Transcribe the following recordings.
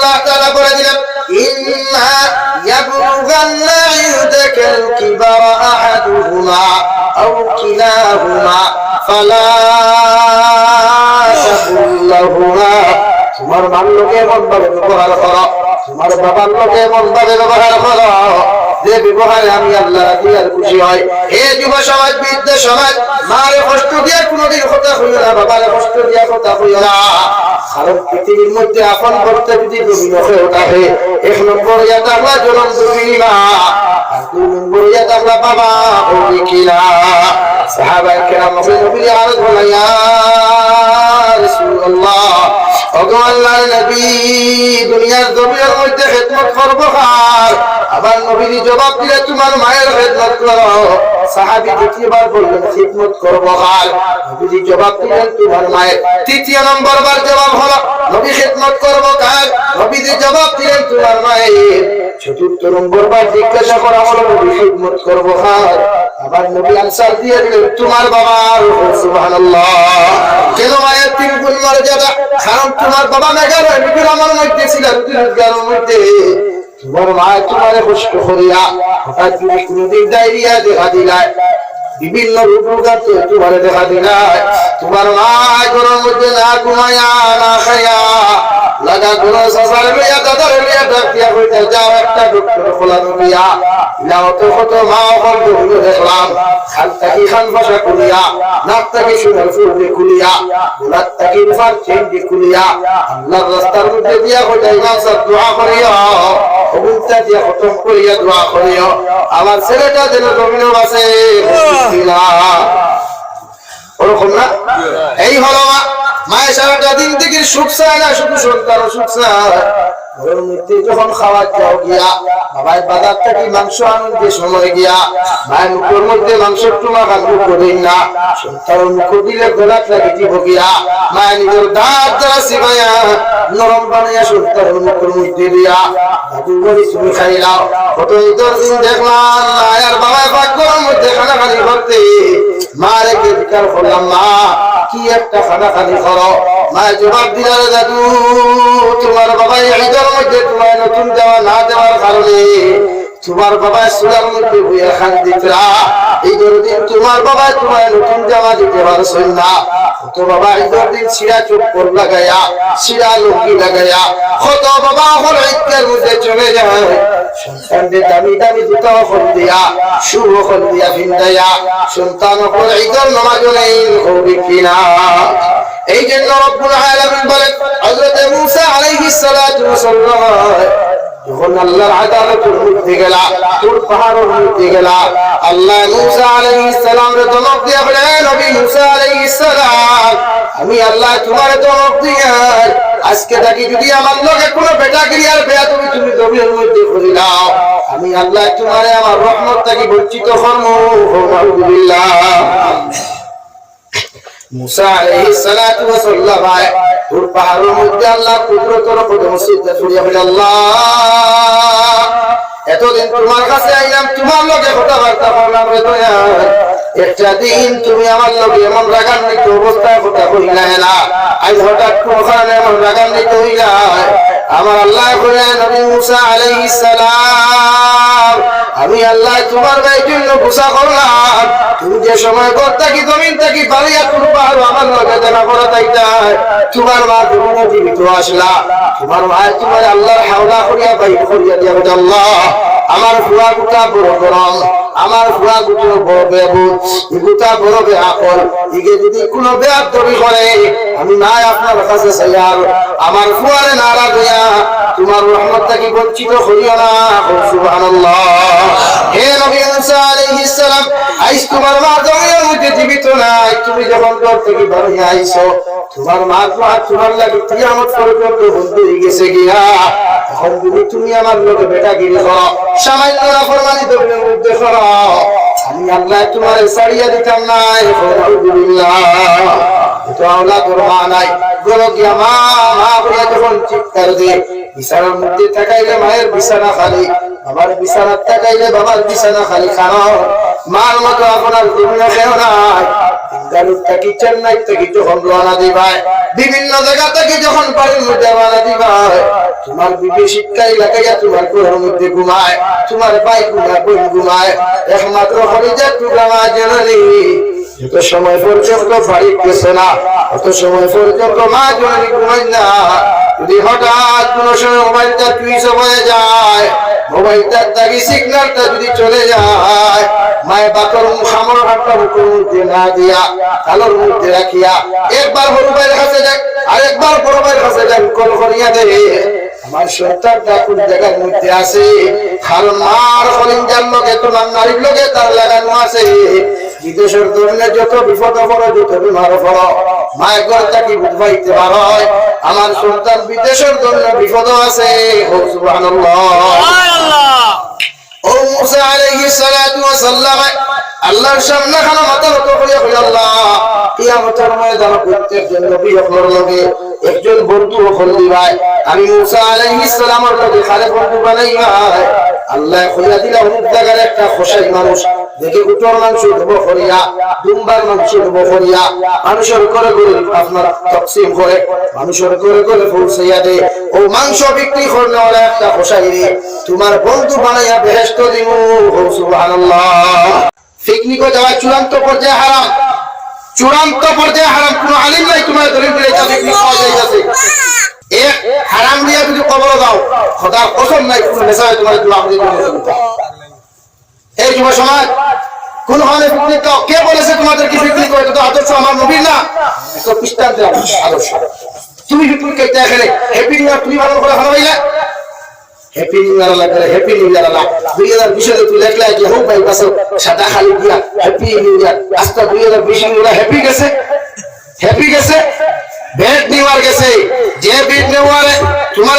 আল্লাহ তাআলা বলে দিলেন ইন্না ইয়াবলুগান্না ইনদাকাল কিবারা আহাদুহুমা আও কিলাহুমা ফালা তাকুল লাহুমা তোমার মার লোকে এমন ভাবে ব্যবহার করো তোমার বাবার লোকে এমন ভাবে ব্যবহার করো যে ব্যবহারে আমি আল্লাহ রাজি আর খুশি হয়। হে যুব সমাজ, বৃদ্ধ সমাজ, মারে কষ্ট দিয়া কোনোদিন কথা হইও না, বাবারে কষ্ট দিয়া কথা হইও না। কারণ পৃথিবীর মধ্যে আপন করতে যদি জমিন হয়ে ওঠাবে, এক নম্বর ইয়াদ আমরা জনম জমি না, আর দুই নম্বর ইয়াদ আমরা বাবা হই কিনা। সাহাবায়ে কেরাম নবীর আরজ বলেন ইয়া রাসূলুল্লাহ, ওগো আল্লাহর নবী, দুনিয়ার জমিনের মধ্যে খিদমত করব কার? আবার নবীজি জবাব দিলে তোমার মায়ের খিদমত করো। সাহাবী দ্বিতীয়বার বললেন খিদমত করব কার? নবীজি জবাব দিলেন তোমার মায়ের। তৃতীয় নম্বর বার জবাব হলো নবী খিদমত করব কার? নবীজি জবাব দিলেন তোমার মায়ের। চতুর্থ নম্বর বার জিজ্ঞাসা করা হলো নবী খিদমত করব কার? আবার নবী আনসার দিয়ে দিলেন তোমার বাবার। সুবহানাল্লাহ। কেন মায়ের তিন গুণ মর্যাদা? কারণ তোমার বাবা মেঘার আমার মধ্যে ছিল, রোজগারের মধ্যে তোমার মা তোমার কষ্ট করিয়া হঠাৎ যদি কোনদিন ডায়রিয়া দেখা দিলায়, বিভিন্ন রোগাতে তোমার দেখা দিলায়, তোমার মা ঘরের মধ্যে না ঘুমাইয়া না খাইয়া লাগা কোন সাসার লইয়া দাদার লইয়া ডাক দিয়া কইতে যাও একটা ডক্টর খোলানো দিয়া নাও তো কত মা বলতে হলো দেখলাম খান থাকি খান ভাষা করিয়া, নাক থাকি সোনার ফুলকে খুলিয়া, গোলাপ থাকি রূপার চেনকে খুলিয়া আল্লাহর রাস্তার মধ্যে দিয়া কইতে ইমাম সাহেব দোয়া করিয়া অবুলতা দিয়া খতম করিয়া দোয়া করিয়া আমার ছেলেটা যেন জমিনে বাসে। ওরকম না? এই হলো মা। মায়ের সারাটা দিন থেকে সুখ চায় না, শুধু সন্তান সুখ চায়। ঘরের মধ্যে যখন খাওয়ার যাও গিয়া বাবাই বাজার থেকে মাংস আনতে সময় গিয়া মায়ের মুখের মধ্যে মাংসের টুমা কান্দু করেন না, সন্তানের মুখ দিলে গোলাপ লাগে দিব গিয়া মায়ের নিজের দাঁত দ্বারা সিমাইয়া নরম বানাইয়া সন্তানের মুখের মধ্যে দিয়া দাদু বলি তুমি খাইলাও। কত ঈদের দিন দেখলাম মায়ের বাবাই পাক ঘরের মধ্যে খানা খালি করতে, মা রেখে বিচার করলাম মা কি একটা খানা খালি করো। মায়ের জবাব দিলাম দাদু তোমার বাবা ঈদের মধ্যে তোমার নতুন যাওয়া না দেওয়ার কারণে তোমার বাবা সুরার মধ্যে বইয়া খান দিতরা, ঈদের দিন তোমার বাবা তোমার নতুন জামা দিতে পারছেন না। কত বাবা ঈদের দিন ছিঁড়া চপ্পল লাগাইয়া ছিঁড়া লুঙ্গি লাগাইয়া কত বাবা হল ঈদের মধ্যে চলে যায়, সন্তানদের দামি দামি জুতা ওখন দিয়া শু ওখন দিয়া ভিন্দাইয়া সন্তান ওখন ঈদের নামাজও নেই হবে কিনা। এই জন্য রব্বুল আলামিন বলেন হযরত মূসা আলাইহিস সালাতু ওয়াস সালাম যখন আল্লাহর আদালতের মধ্যে গেলা, তুর পাহাড়ের মধ্যে গেলা, আল্লাহ মূসা আলাইহিস সালামের ধমক দিয়া বলে নবী মূসা আলাইহিস সালাম আমি আল্লাহ তোমার ধমক দিয়া আজকে থাকি যদি আমার লগে কোনো বেটাগিরি আর বেয়াদবি তুমি জমির মধ্যে করে দাও, আমি আল্লাহ তোমারে আমার রহমত থেকে বঞ্চিত করব। আলহামদুলিল্লাহ। মূসা আলাইহিস সালাতু ওয়াস সালাম তুর পাহাড়ের মধ্যে আল্লাহ কুদরতের কদম সিজদা করিয়া বলে আল্লাহ এতদিন তোমার কাছে আইলাম, তোমার লগে কথাবার্তা বললাম রে দয়াল, একটা দিন তুমি আমার লগে এমন রাগান্বিত অবস্থায় কথা কইলা না, আজ হঠাৎ কোন এমন রাগান্বিত হইলা। আমার আল্লাহ বলে নবী মূসা আলাইহিস সালাম আমি আল্লাহ তোমার ভাইয়ের জন্য গুসা করলাম, তুমি যে সময় ঘর থাকি জমিন থাকি পালিয়া করবা আর আমার লগে দেখা করা তাইতাই, তোমার মা তুমি জীবিত আসলা, তোমার ভাই তোমার আল্লাহর হাওলা করিয়া বাইর করিয়া দিয়া আল্লাহ আমার ফুয়া গুটা বড় গরম, আমার ফুয়া গুটো বড় বেবুত, গুটা বড় বেআকল, ইগে যদি কোনো বেয়াদবি করে আমি নাই আপনার কাছে চাইয়ার আমার ফুয়ারে নারা দিয়া তোমার রহমত থেকে বঞ্চিত করিও না। সুবহানাল্লাহ। হে নবী মূসা আলাইহিস সালাম আইস তোমার মা জমিনের মধ্যে জীবিত নাই, তুমি যখন ঘর থেকে বের হয়ে আইছো তোমার মা তোমার লাগে কিয়ামত পর্যন্ত বন্ধ হয়ে গেছে গিয়া, এখন যদি তুমি আমার লোকে বেটাগিরি করো সামান্য নাফরমানি জমিনের মধ্যে করো আমি আল্লাহ তোমার ছাড়িয়া দিতাম না। আলহামদুলিল্লাহ। এটা আল্লাহ তোর মা নাই বলো কি মা মা বলে যখন চিৎকার দিয়ে বিছানার মধ্যে থাকাইলে মায়ের বিছানা খালি, বাবার বিছানা তাকাইলে বাবার বিছানা খালি খানো মার মতো আপনার দুনিয়া কেউ নাই গাড়ি থেকে চেন্নাই থেকে যখন রওনা দিবাই বিভিন্ন জায়গা থেকে যখন বাড়ির মধ্যে রওনা দিবাই তোমার বিবি শীতকালে লাগাইয়া তোমার ঘরের মধ্যে ঘুমায় তোমার ভাই ঘুমায় একমাত্র হরিজা টুকরা জননী যত সময় পর্যন্ত বাড়ি গেছে না অত সময় পর্যন্ত মা জননী ঘুমায় না যদি হঠাৎ কোন সময় মোবাইলটা টুইস হয়ে যায় মোবাইলটার দাগি সিগন্যালটা যদি চলে যায় মায়ের বাপের সামর হাতটা বুকের মধ্যে না দিয়া কালোর মধ্যে রাখিয়া একবার বড় ভাইয়ের কাছে যাক আরেকবার বড় ভাইয়ের কাছে যাক কল করিয়া দে আমার সন্তানটা কোন জায়গার মধ্যে আছে কারণ মার কলিজার লোকে তোমার নারীর লোকে তার লাগানো আছে বিদেশের ধরনের যত বিপদ পড়ো যত বিমার পড়ো মায়ের ঘর থাকি বুঝবাইতে পারো আমার সন্তান বিদেশের ধরনের বিপদ আছে সুবহানাল্লাহ ও মুসা আলাইহিস সালাতু ওয়াস সালাম আল্লাহর সামনে খানা মাথা নত করে কই আল্লাহ কিয়ামতের ময়দানে প্রত্যেকজন নবী হওয়ার লগে একজন বন্ধু হল দিবাই আমি মুসা আলাইহিস সালামের লগে খালে বন্ধু বানাইবা আল্লাহ কইয়া দিলা অমুক জায়গার একটা খোসাই মানুষ দেখে উটর মাংস দেব করিয়া দুম্বার মাংস দেব করিয়া মানুষের করে করে আপনার তকসিম করে মানুষের করে করে পৌঁছাইয়া দে ও মাংস বিক্রি করলে ওরা একটা খোসাই রে তোমার বন্ধু বানাইয়া বেহেশত দিমু সুবহানাল্লাহ পিকনিকও যাওয়া চূড়ান্ত পর্যায়ে হারাম কোন আলিম নাই তোমার দলিল দিলে পিকনিক খাওয়া যাইতাছে এক হারাম দিয়া যদি কবর দাও খোদার কসম নাই কোন মেসাজ তোমার দোয়া করে দিতে এই যুব সমাজ কোন হলে পিকনিক দাও কে বলেছে তোমাদের কি পিকনিক করে তো আদর্শ আমার নবীর না তো খ্রিস্টানদের আদর্শ তুমি পিকনিক করতে এখানে হ্যাপি নিউ ইয়ার তুমি ভালো করে ভালোবাইলা হ্যাপি নিউ ইয়ার আল্লাহ করে হ্যাপি নিউ ইয়ার আল্লাহ 2020 তুই লেখলা যে হোক ভাই বাস সাদা খালি দিয়া হ্যাপি নিউ ইয়ার আজকে 2020 নিউ ইয়ার হ্যাপি গেছে বেড নিউ ইয়ার গেছে যে বেড নিউ ইয়ারে তোমার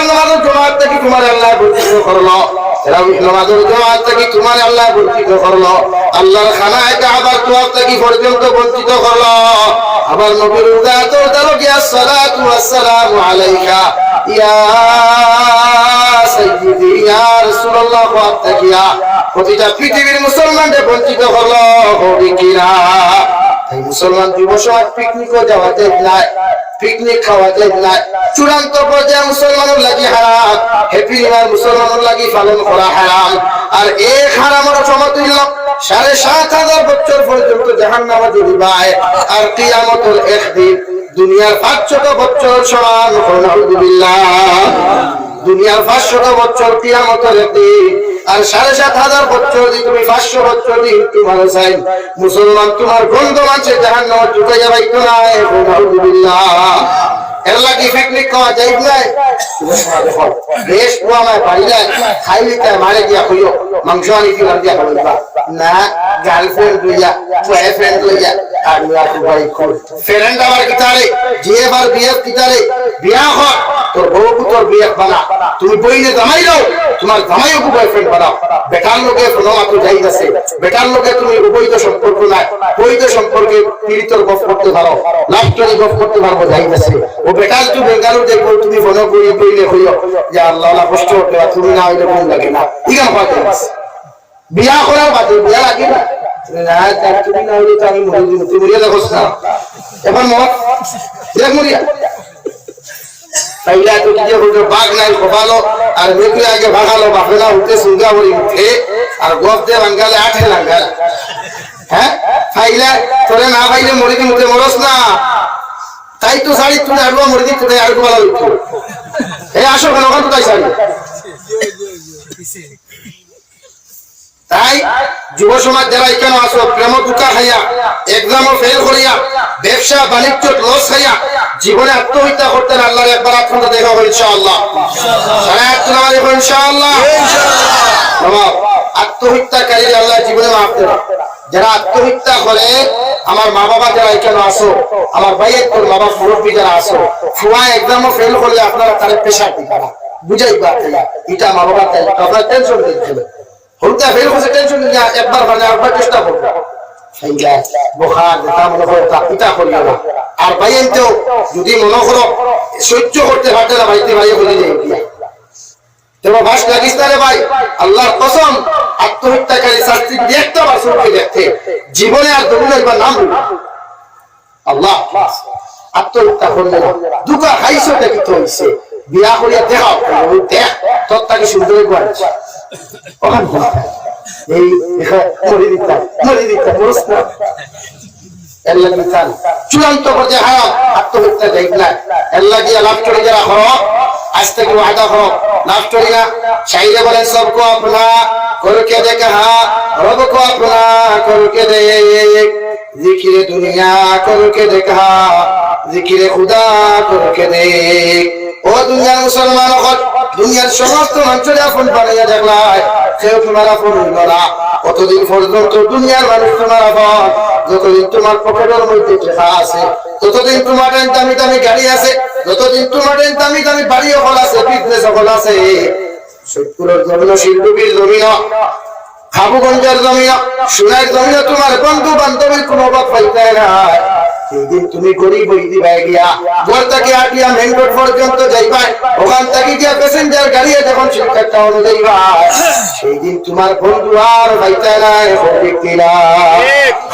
নামাজের জমাত থেকে তোমার আল্লাহ বর্ধিত করলো তারাবিহ নামাজের জমাত থেকে তোমার আল্লাহ বর্ধিত করলো আল্লাহর খানায় কাবার তোয়াফ থেকে পর্যন্ত বঞ্চিত করলো আবার নবীর উদাতর দরজা সালাতু ওয়াসসালামু আলাইকা ইয়া সাইয়্যিদি ইয়া রাসূলুল্লাহ ওয়াত্তাকিয়া প্রতিটা পৃথিবীর মুসলমানদের বঞ্চিত হলো হবে কিনা এই মুসলমান যুব সমাজ পিকনিকও যাওয়া যায় না পিকনিক খাওয়া যায় না চূড়ান্ত পর্যায়ে মুসলমানের লাগি হারাম হ্যাপি নিউ ইয়ার মুসলমানের লাগি পালন করা হারাম আর এই হারামের সমতুল্য ৭৫০০ বছর পর্যন্ত জাহান্নামে জ্বলিবায় আর কিয়ামতের একদিন দুনিয়ার ৫০০ বছর সমান নাউযুবিল্লাহ দুনিয়ার ৫০০ বছর কিয়ামতের একদিন আর ৭৫০০ বছর যদি তুমি ৫০০ বছর দিন তোমার চাই মুসলমান তোমার গন্ধ মানছে জাহান্নামে ঢুকাইয়া বাইতো না নাউযুবিল্লাহ এর লাগি পিকনিক খাওয়া যাই না বেশ পোয়ামায় পাইলে খাইলিতে মারে গিয়া কইও মাংস আনি দিলাম দিয়া খাইবা না গার্লফ্রেন্ড লইয়া বয়ফ্রেন্ড লইয়া আর মিয়া ভাই কই ফ্রেন্ড আবার কিতারে যে বার বিয়ে কিতারে বিয়া হয় তোর বউ তোর বিয়ে বানা তুমি বইনে জামাই দাও তোমার জামাইও বয়ফ্রেন্ড বানাও বেটার লোকে ফোনমা তো যাই আছে বেটার লোকে তুমি অবৈধ সম্পর্ক নাই বৈধ সম্পর্কে পীড়িতর গপ করতে পারো লাভটারি গপ করতে পারবো যাই আছে ও বেটার তুই বেঙ্গালুর দেখবো তুমি ফোন করিয়ে কইলে হইও যে আল্লাহ আল্লাহ কষ্ট হতে তুমি না হইলে মন লাগে না ঠিক আছে বিয়া করার বাদে বিয়া লাগে না না তার তুমি না হইলে তো আমি মরে দিব তুই মরিয়া দেখো না এখন মত দেখ মরিয়া তাইলা তো কি হলো বাঘ নাই খোপালো আর মেয়ে আগে ভাগালো বাপেলা উঠে সুন্দা বলি উঠে আর গপ দিয়ে বাঙ্গালে আঠে লাঙ্গাল হ্যাঁ ফাইলা তোরে না পাইলে মরি দিন উঠে মরস না তাই তো শাড়ি তুলে আড়ুয়া মরি দিন তুলে আড়ু ভালো উঠো এই আসো কেন ওখান তো তাই শাড়ি তাই যুব সমাজ যারা এখানে আসো প্রেম দুঃখা খাইয়া এক্সামও ফেল করিয়া ব্যবসা বাণিজ্য লস খাইয়া জীবনে আত্মহত্যা করতেন আল্লাহর একবার আপনারা দেখা হবে ইনশাআল্লাহ ইনশাআল্লাহ আত্মহত্যাকারী আল্লাহ জীবনে মাফ দেবে যারা আত্মহত্যা করে আমার মা বাবা যারা এখানে আসো আমার ভাইয়ের তোর বাবা মুরব্বী যারা আসো ফুয়া এক্সামও ফেল করলে আপনারা তাদের পেশা দিবা বুঝাইবা এটা মা বাবা তাই আপনারা টেনশন দিচ্ছেন হলতা ফেল করছে টেনশন নিয়ে একবার মানে আরেকবার চেষ্টা করবে সেইটা বোখার যেটা মনে করো তা পিতা করিও না আর ভাইয়েনতেও যদি মনে করো সহ্য করতে পারতে না ভাইতে ভাইয়ে বলে যাই গর্ভবাস লাগিস না রে ভাই, আল্লাহর কসম আত্মহত্যাকারী শাস্তি দেখতে বাসুরকে দেখতে জীবনে আর তুমি একবার নাম আল্লাহ আত্মহত্যা করলে দুকা খাইছো দেখি তো হইছে বিয়া করিয়া দেখাও দেখ তোর তাকে সুন্দর করেছে ওখানে এই মরে দিতাম চূড়ান্ত পর্যায়ে হারাম আত্মহত্যা দেখলা আল্লাহ গিয়া লাভ করে যারা হরক আজ থেকে ওয়াদা হরক লাভ করি না চাইলে বলেন সবকো আপনা করকে দেখা রব को अपना करके देख जिक्र दुनिया करके देखा जिक्र खुदा करके देख ও দুনিয়ার মুসলমান হক দুনিয়ার সমস্ত মানুষের আপন বানাইয়া দেখলাই কেউ তোমার আপন হইল না কতদিন পর্যন্ত দুনিয়ার মানুষ তোমার আপন যতদিন তোমার পকেটের মধ্যে টাকা আছে ততদিন তোমার দামি দামি গাড়ি আছে যতদিন তোমার দামি দামি বাড়ি হল আছে বিজনেস হল আছে সৈয়দপুরের জমিন শিল্পীর জমিন খাবুগঞ্জের জমিন সোনার জমিন তোমার বন্ধু বান্ধবের কোনো অভাব পাইতে না সেদিন তুমি গরিব হই দিবা গিয়া ঘর থেকে আটিয়া মেইন রোড পর্যন্ত যাইবা ওখান থেকে গিয়া প্যাসেঞ্জার গাড়িয়ে যখন শিক্ষাটা অনুযায়ী সেই দিন তোমার বন্ধু আর পাইতে নাই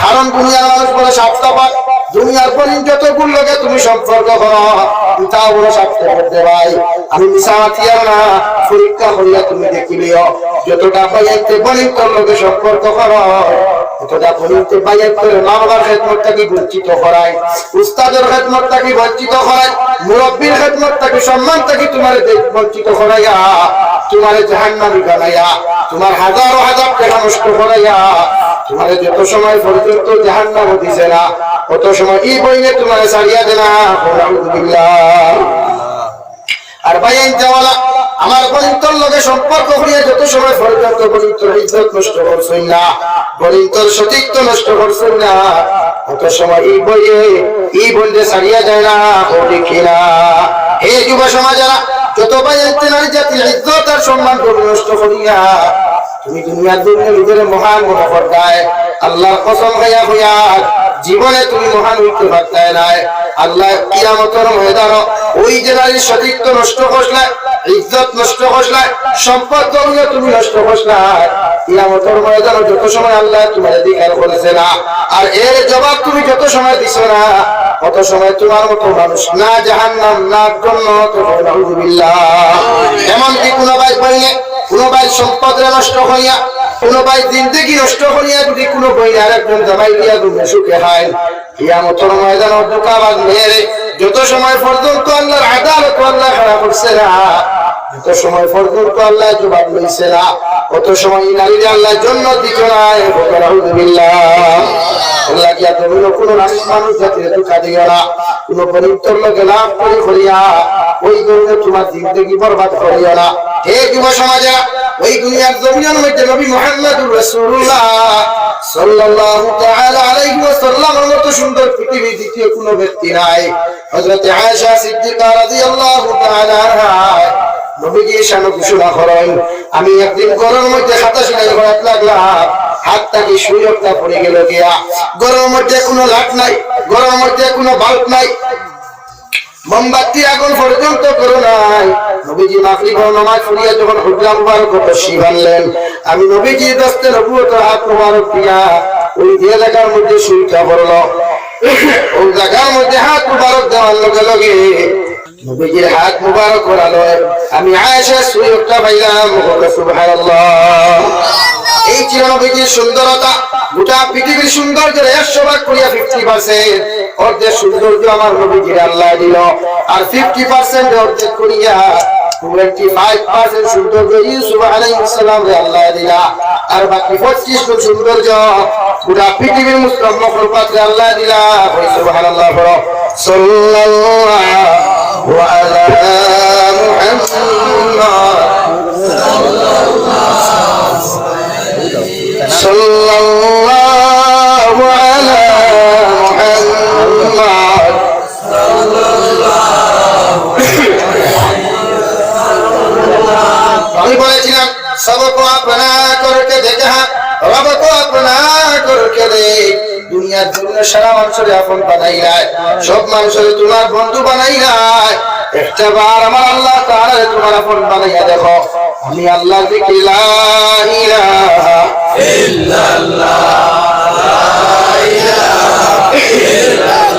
কারণ দুনিয়ার মানুষ বলে সাপ্তাহ দুনিয়ার পরিণ যতগুলো লোকে তুমি সম্পর্ক করো তাও বলে সাপ্তাহ করতে ভাই আমি মিশামাতিয়ার না পরীক্ষা করিয়া তুমি দেখিলিও যতটা পাইতে পরিণ লোকে সম্পর্ক করো ততটা পরিণতে পাইতে মা বাবার খেদমতটাকে বঞ্চিত করায় উস্তাদের খেদমতটাকে বঞ্চিত করায় মুরব্বীর খেদমতটাকে সম্মানটাকে তোমার বঞ্চিত করাইয়া তোমার জাহান্নামী বানাইয়া তোমার হাজার হাজার টাকা নষ্ট করাইয়া তোমার যত সময় পর্যন্ত জাহান্নাম দিছে না তত সময় এই বইনে তোমার ছাড়িয়া দেনা আলহামদুলিল্লাহ আর বাইন যাওয়ালা আমার বলিন্তর লগে সম্পর্ক করিয়া যত সময় পর্যন্ত বলিন্তর ইজ্জত নষ্ট করছই না বলিন্তর সতীত্ব নষ্ট করছই না তত সময় এই বইনে ছাড়িয়া যায় না দেখি না হে যুব সমাজেরা যত বাইতে নারী জাতির ইজ্জত আর সম্মান নষ্ট করিয়া তুমি দুনিয়ার জন্য নিজের মহান মনে করতায় আল্লাহর কসম খাইয়া হইয়া জীবনে তুমি মহান হইতে পারতে নাই আল্লাহ কিয়ামতের ময়দানে ওই যে নারীর সতীত্ব নষ্ট করলে ইজ্জত নষ্ট করলে সম্পদ তুমি নষ্ট করলে কিয়ামতের ময়দানে যত সময় আল্লাহ তোমার অধিকার করেছে না আর এর জবাব তুমি যত সময় দিছো না কত সময় তোমার মতো মানুষ না জাহান্নাম না জান্নাত আলহামদুলিল্লাহ এমন কি কোন ভাই বললে কোন ভাই সম্পদ নষ্ট হইয়া কোন ভাই জিন্দেগি নষ্ট হইয়া যদি কোন বই আরেকজন জামাই দিয়া তুমি সুখে হয় কিয়ামতের ময়দানে ধোঁকাবাজ মেরে যত সময় পর্যন্ত আল্লাহর আদালত আল্লাহ খারাপ করছে না যত সময় পর্যন্ত আল্লাহ জবাব লইছে না কত সময় নারীর আল্লাহ জান্নাত দিতে না আলহামদুলিল্লাহ আল্লাহ কি এত বড় কোন মানুষ জাতির ধোঁকা দিও না কোন পরিত্তর লোকে লাভ করিয়া ওই দুনিয়া তোমার জিন্দেগি বরবাদ করিও না হে যুব সমাজে ওই দুনিয়ার জমিনের মধ্যে নবী মুহাম্মদুর রাসূলুল্লাহ সাল্লাল্লাহু তাআলা আলাইহি ওয়াসাল্লামের মতো সুন্দর পৃথিবীর দ্বিতীয় কোনো ব্যক্তি নাই হযরত আয়েশা সিদ্দিকা রাদিয়াল্লাহু তাআলা আনহা নবীজি শান ঘোষণা করেন আমি একদিন গরমের মধ্যে খাতা সেলাই করাতে লাগলাম হাতটাকে সুযোগটা পড়ে গেল গিয়া গরমের মধ্যে কোনো লাইট নাই গরমের মধ্যে কোনো বাল্ব নাই মোমবাতি আগুন পর্যন্ত করো নাই নবীজি মাগরিব নামাজ পড়িয়া যখন হুজরা মুবারক তশরিফ আনলেন আমি নবীজির দস্তে নবুয়ত হাত মুবারক দিয়া ওই যে জায়গার মধ্যে সুইটা পড়লো ওই জায়গার মধ্যে হাত মুবারক দেওয়ার লগে লগে নবীজির হাত মুবারক করালো আমি আয়েশা সুইটা পাইলাম সুবহানাল্লাহ এই ছিল নবীজির সুন্দরতা গোটা পৃথিবীর সৌন্দর্যের 100% করিয়া 50% অর্ধেক সৌন্দর্য আমার নবীজির আল্লাহ দিল আর 50% অর্ধেক করিয়া 25% সৌন্দর্য ইউসুফ আলাইহিস সালাম রে আল্লাহ দিলা আর বাকি 25% সৌন্দর্য গোটা পৃথিবীর মুসলিম মাখলুকাত রে আল্লাহ দিলা সুবহানাল্লাহ বলো সাল্লাল্লাহু আলা মুহাম্মদ সাল্লাল্লাহু আলা মুহাম্মদ আমি বলেছিলাম সবকো আপনা করকে দেখা রবকো আপনা করকে দেখ দুনিয়ার জন্য সারা মানুষের আপন বানাইলাই সব মানুষের তোমার বন্ধু বানাইলাই একটা বার আমার আল্লাহ তাআলা তোমার আপন বানাইয়া দেখো আমি আল্লাহ জিকির লা ইলাহা ইল্লাল্লাহ লা ইলাহা ইল্লাল্লাহ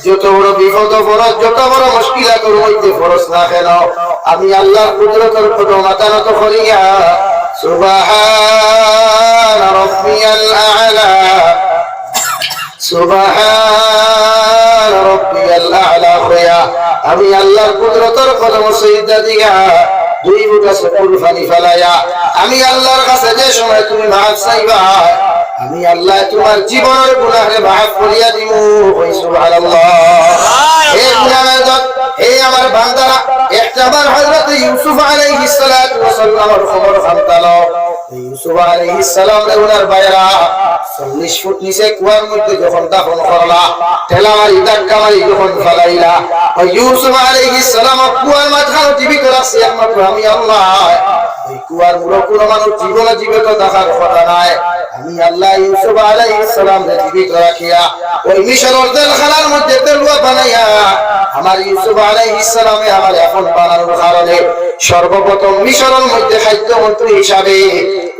যত বড় বিপদ ফরজ যত বড় মুশকিলা তোর মধ্যে ফরজ না কেন আমি আল্লাহর কুদরতের প্রতি মাথা নত করিয়া সুবহান রাব্বিয়াল আ'লা সুবহান রাব্বিয়াল আ'লা হইয়া আমি আল্লাহর কুদরতের কদম সিজদা দিয়া দুই বুকে চকুর পানি ফেলাইয়া আমি আল্লাহর কাছে যে সময় তুমি মাফ চাইবা আমি আল্লাহ তোমার জীবনের গুনাহে মাফ করিয়া দিব সুবহানাল্লাহ এই গুনাহের যত এই আমার বান্দারা একবার হযরত ইউসুফ আলাইহিস সালাতু ওয়াস সালামের খবর জানতালো ইউসুফ আলাইহিস সালাম ওনার ভাইরা 40 ফুট নিচে কুয়ার মধ্যে যখন দাফন করলা তেলামারি দাক্কামারি যখন ফলাইলা ওই ইউসুফ আলাইহিস সালাম কুয়ার মাঝখানে জীবিত রাখছি একমাত্র আমি আল্লাহ এই কুয়ার মূল কোনো মানুষ জীবনে জীবিত দেখার কথা নাই আমি আল্লাহ ইউসুফ আলাইহিস সালামকে জীবিত রাখিয়া ওই মিশরের জেলখানার মধ্যে তেলুয়া বানাইয়া আমার ইউসুফ আলাইহিস সালামে আমার এখন বানানোর কারণে সর্বপ্রথম মিশরের মধ্যে খাদ্য মন্ত্রী হিসাবে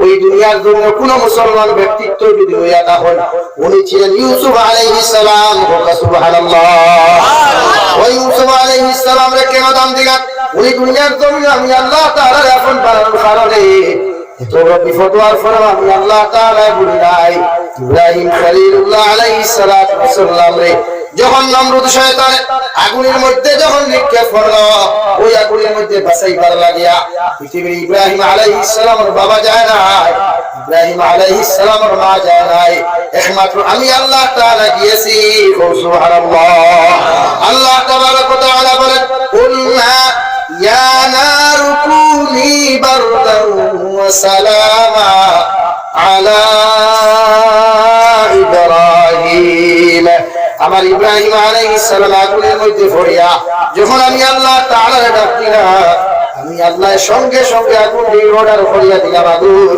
ওই দুনিয়ার জন্য কোন মুসলমান ব্যক্তিত্ব যদি হইয়া থাকেন উনি ছিলেন ইউসুফ আলাইহিস সালাম সুবহানাল্লাহ ওই ইউসুফ আলাইহিস সালামরে কেন দান দিলেন উনি দুনিয়ার জন্য আমি আল্লাহ তাআলার এখন বানানোর কারণে এত বিপদ আর ফরমান আমি আল্লাহ তাআলা বলি নাই ইব্রাহিম খলিলুল্লাহ আলাইহিস সালাতু ওয়াস সালাম রে যখন নমরুদ শয়তান আগুনের মধ্যে যখন নিক্ষেপ করলো ওই আগুনের মধ্যে বাঁচাইবার লাগিয়া পৃথিবীর ইব্রাহিম আলাইহিস সালামের বাবা যায় না ইব্রাহিম আলাইহিস সালামের মা যায় নাই একমাত্র আমি আল্লাহ তাআলা গিয়েছি সুবহানাল্লাহ আল্লাহ তাবারক ওয়া তাআলা বলেন কুলনা ইয়া নারু কুনি বারদান ওয়া সালামা আলা ইব্রাহিম আমার ইব্রাহিম আলাইহিস সালাম আগুনের মধ্যে পড়িয়া যখন আমি আল্লাহ তাআলার ডাক দিলাম আমি আল্লাহর সঙ্গে সঙ্গে আগুন দিয়ে অর্ডার করিয়া দিলাম আগুন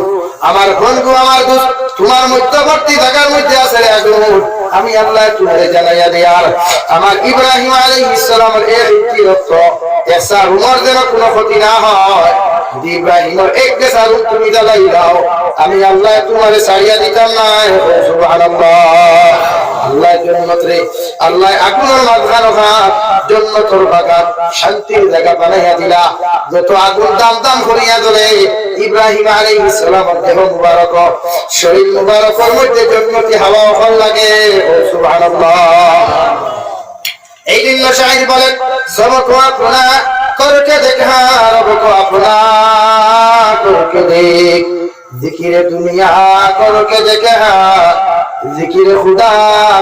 আমার বন্ধু আমার দোস্ত তোমার মধ্যবর্তী জায়গার মধ্যে আছে আগুন আমি আল্লাহ তোমারে জানাইয়া দেয়ার আমার ইব্রাহিম আলাইহিস সালামের এই রক্ত এসা উমর যেন কোনো ক্ষতি না হয় ইব্রাহিমের এক গেছা রূপ তুমি জ্বালাই দাও আমি আল্লাহ তোমারে ছাড়িয়া দিতাম না সুবহানাল্লাহ আল্লাহ জান্নাত রে আল্লাহ আগুনের মাঝখানে জান্নাতের বাগান শান্তির জায়গা বানাইয়া দিলা যত আগুন দাম দাম করিয়া জ্বলে ইব্রাহিম আলাইহিস সালামের দেহ মুবারক শরীর মুবারকের মধ্যে জান্নাতি হাওয়া ওখান লাগে সুবহানাল্লাহ এই দিন শাহিদ বলেন সবকো আপনা করকে দেখা রবকো আপনা করকে দেখ জিকিরে দুনিয়া করকে দেখা জিকির খুদা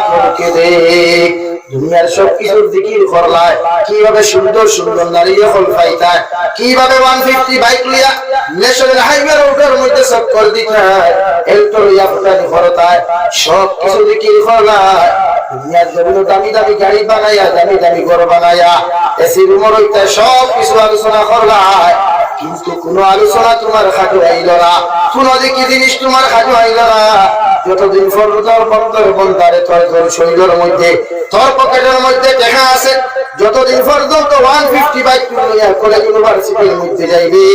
করকে দেখ দুনিয়ার সবকিছুর জিকির করলায় কিভাবে সুন্দর সুন্দর নারী হল পাইতায় কিভাবে 150 বাইক লিয়া ন্যাশনাল হাইওয়ে রোডের মধ্যে চক্কর দিতায় এলটো লিয়া ফুটানি করতায় সব কিছু জিকির করলায় দুনিয়ার জন্য দামি দামি গাড়ি বানায়া দামি দামি ঘর বানায়া এসি রুমের হইতে সব কিছু আলোচনা করলায় কিন্তু কোন আলোচনা তোমার খাটো আইল না কোন দেখি জিনিস তোমার খাটো আইল না যতদিন ফরজর বন্ধর বন্দারে তোর শরীরের মধ্যে তোর পকেটের মধ্যে দেখা আছে যতদিন পর্যন্ত 150 বাইক লইয়া কলেজ ইউনিভার্সিটির মধ্যে যাইবে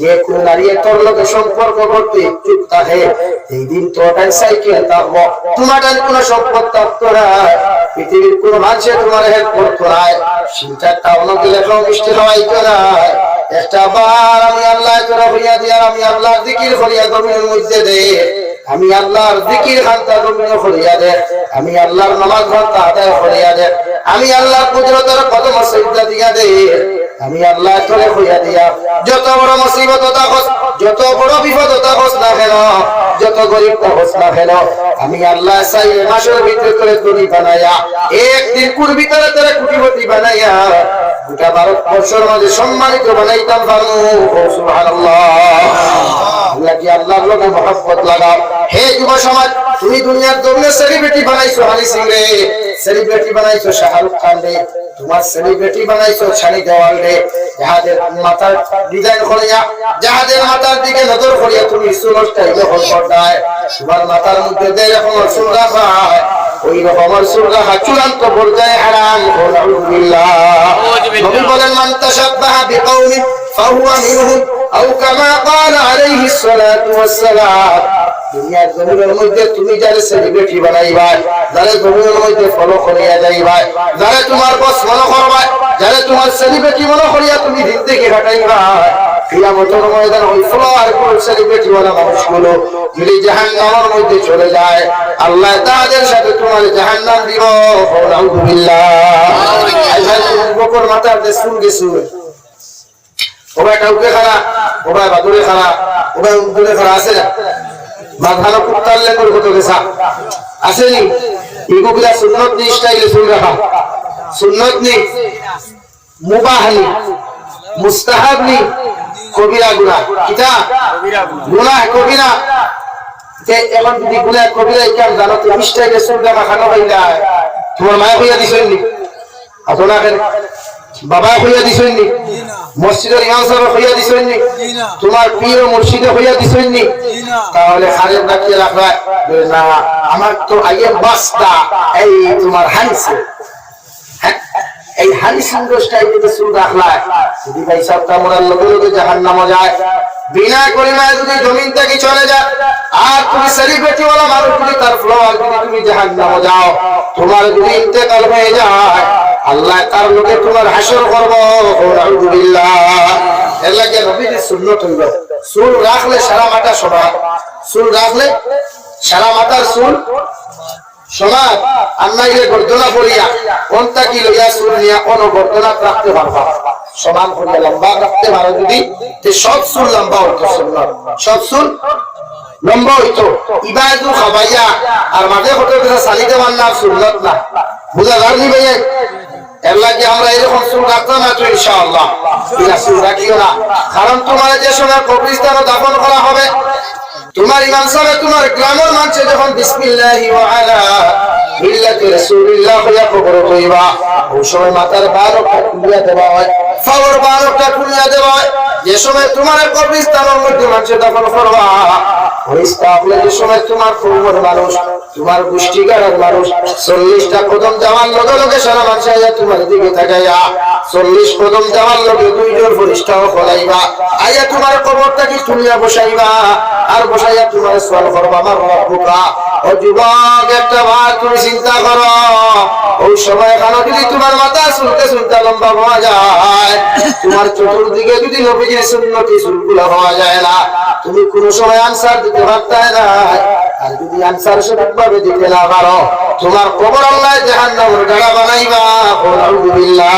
যে কোন নারী তোর লোকে সম্পর্ক করতে ইচ্ছুক থাকে এই দিন তোটাই সাইকেল থাকবো তোমার কোনো সম্পদ থাকতো না পৃথিবীর কোন মানুষে তোমার হেল্প করতো না চিন্তাটা অনেকে লেখাও মিষ্টি হওয়াইতো না একটা বার আমি আল্লাহ তোরা হইয়া দিয়া আমি আল্লাহর জিকির করিয়া জমিনের মধ্যে দে আমি আল্লাহর জিকির খান্তা জমিনে করিয়া দে আমি আল্লাহর নামাজ খান্তা আদায় করিয়া দে আমি আল্লাহর কুদরতের কদম সিজদা দিয়া দে আমি আল্লাহ তোরে হইয়া দিয়া যত বড় মুসিবত থাকস যত বড় বিপদ থাকস না কেন যত গরিব থাকস না কেন আমি আল্লাহ চাই মাসের ভিতরে করে ধনী বানায়া একদিন কুর ভিতরে তোরে কোটিপতি বানায়া গোটা ভারতবর্ষের মাঝে সম্মানিত বানাইতাম পারবো সুবহানাল্লাহ আল্লাহ কি আল্লাহর লগে মহব্বত লাগাও। হে যুব সমাজ, তুমি দুনিয়ার জমিনে সেলিব্রিটি বানাইছো হানি সিং রে, সেলিব্রিটি বানাইছো শাহরুখ খান রে, তোমার সেলিব্রিটি বানাইছো ছানি দেওয়াল রে, যাহাদের মাথার ডিজাইন করিয়া, যাহাদের মাথার দিকে নজর করিয়া তুমি সুলস টাইপে হল করদায়, তোমার মাথার মধ্যে যে রকম চুল রাখা ওই রকমের চুল রাখা চূড়ান্ত পর্যায়ে হারাম। নাউযুবিল্লাহ। নবী বলেন মান তাশাব্বাহা বিকাউমিন ফাহুয়া মিনহুম আও কামা ক্বালা আলাইহিস সালাতু ওয়াস সালাম। দুনিয়ার জমিনের মধ্যে তুমি যারা সেলিব্রিটি বানাইবা, যারা জমিনের মধ্যে ফলো করিয়া যাইবা, যারা তোমার বস মনে করবা, যারা তোমার সেলিব্রিটি মনে করিয়া তুমি দিন থেকে কাটাইবা, কিয়ামতের ময়দানে ওই ফলো আর কোন সেলিব্রিটি ওয়ালা মানুষগুলো যদি জাহান্নামের মধ্যে চলে যায়, আল্লাহ তাদের সাথে তোমার জাহান্নাম দিব। নাউযুবিল্লাহ। আল্লাহ বকর মাথার যে চুল গেছে, ওবাই কাউকে খারা, ওবাই বাদুরে খারা, ওবাই উদ্দুরে খারা আছে না, মাথানো কুত্তারলে করে কত গেছা আসেনি। এগুলা সুন্নত নি, স্টাইলে চুল রাখা সুন্নত নি, মুবাহ নি, মুস্তাহাব নি, কবিরা গুনাহ। কিটা গুনাহ কবিরা। যে এখন যদি গুনাহ কবিরা কেন জানো তো, স্টাইলে চুল রাখা খানো হইলা তোমার মায়া হইয়া দিছেননি, আপনারা কেন বাবা হইয়া দিছেননি, মসজিদের ইমাম সাহেব হইয়া দিছেননি, তোমার পীর মুর্শিদে হইয়া দিছেননি, তাহলে খালেদ রাখিয়ে রাখবা না আমার তো আইয়ে বাস্তা এই তোমার হানিসে, এই হানিসিং স্টাইলে চুল রাখলা যদি ভাই সবটা মোরার লগে লগে জাহান্নামে যায়, বিনা করিমায় যদি জমিন থেকে চলে যায়, আর তুমি সেলিব্রিটি ওয়ালা মানুষ যদি তার ফ্লোয়ার যদি তুমি জাহান্নামে যাও, তোমার যদি ইন্তেকাল হয়ে যায়, আল্লাহ তার লোকে তোমার হাসর করব। নাউযুবিল্লাহ। এর লাগে নবীর সুন্নাত হইল চুল রাখলে সারা মাথা সমান, চুল রাখলে সারা মাথার চুল সমান, আর নাইলে গর্দনা পড়িয়া কোনটা কি লইয়া চুল নিয়া কোন গর্দনা রাখতে পারবা, সমান করিয়া লম্বা রাখতে পারো যদি, সব চুল লম্বা হইতো, সুন্নাত সব চুল লম্বা হইতো। ইবাদু খাবাইয়া আর মাঝে হতে চালিতে পারলাম সুন্নাত না, বুঝা যায়নি ভাইয়া। এর লাগে আমরা এরকম চুল রাখতাম না তো ইনশাআল্লাহ, চুল রাখিও না। কারণ তোমার যে সময় কবরস্থানে দাফন করা হবে, তোমার ইমাম সাহেব তোমার গ্রামের মানুষ যখন বিসমিল্লাহি ওয়া আলা মিল্লাতি রাসূলিল্লাহ হইয়া কবর হইবা, ওই সময় মাথার বারোটা খুলিয়া দেওয়া হয়, ফাওয়ার বারোটা খুলিয়া দেওয়া হয়। যে সময় তোমার কবরস্থানের মধ্যে মানুষ দাফন করবা, ওই স্থাপলে যে সময় তোমার কবর মানুষ, তোমার গোষ্ঠীগারের মানুষ 40টা কদম যাওয়ার লগে লগে সারা মানুষ আইয়া তোমার দিকে তাকাইয়া 40 কদম যাওয়ার লগে দুইজন ফেরেশতাও খোলাইবা, আইয়া তোমার কবরটাকে তুলিয়া বসাইবা, আর বসাইয়া তোমার সওয়াল করবা আমার রব্বুকা। ও যুবক, একটা বার তুমি চিন্তা করো, ওই সময় এখানে যদি তোমার মাথা চুলতে চুলতে লম্বা হওয়া যায়, তোমার চতুর্দিকে যদি নবীজির সুন্নতি চুলগুলো হওয়া যায় না, তুমি কোন সময় আনসার দিতে পারতে না। আর যদি আনসার সঠিকভাবে দিতে না পারো, তোমার কবর আল্লাহ জাহান্নামের গাড়া বানাইবা। নাউযুবিল্লাহ।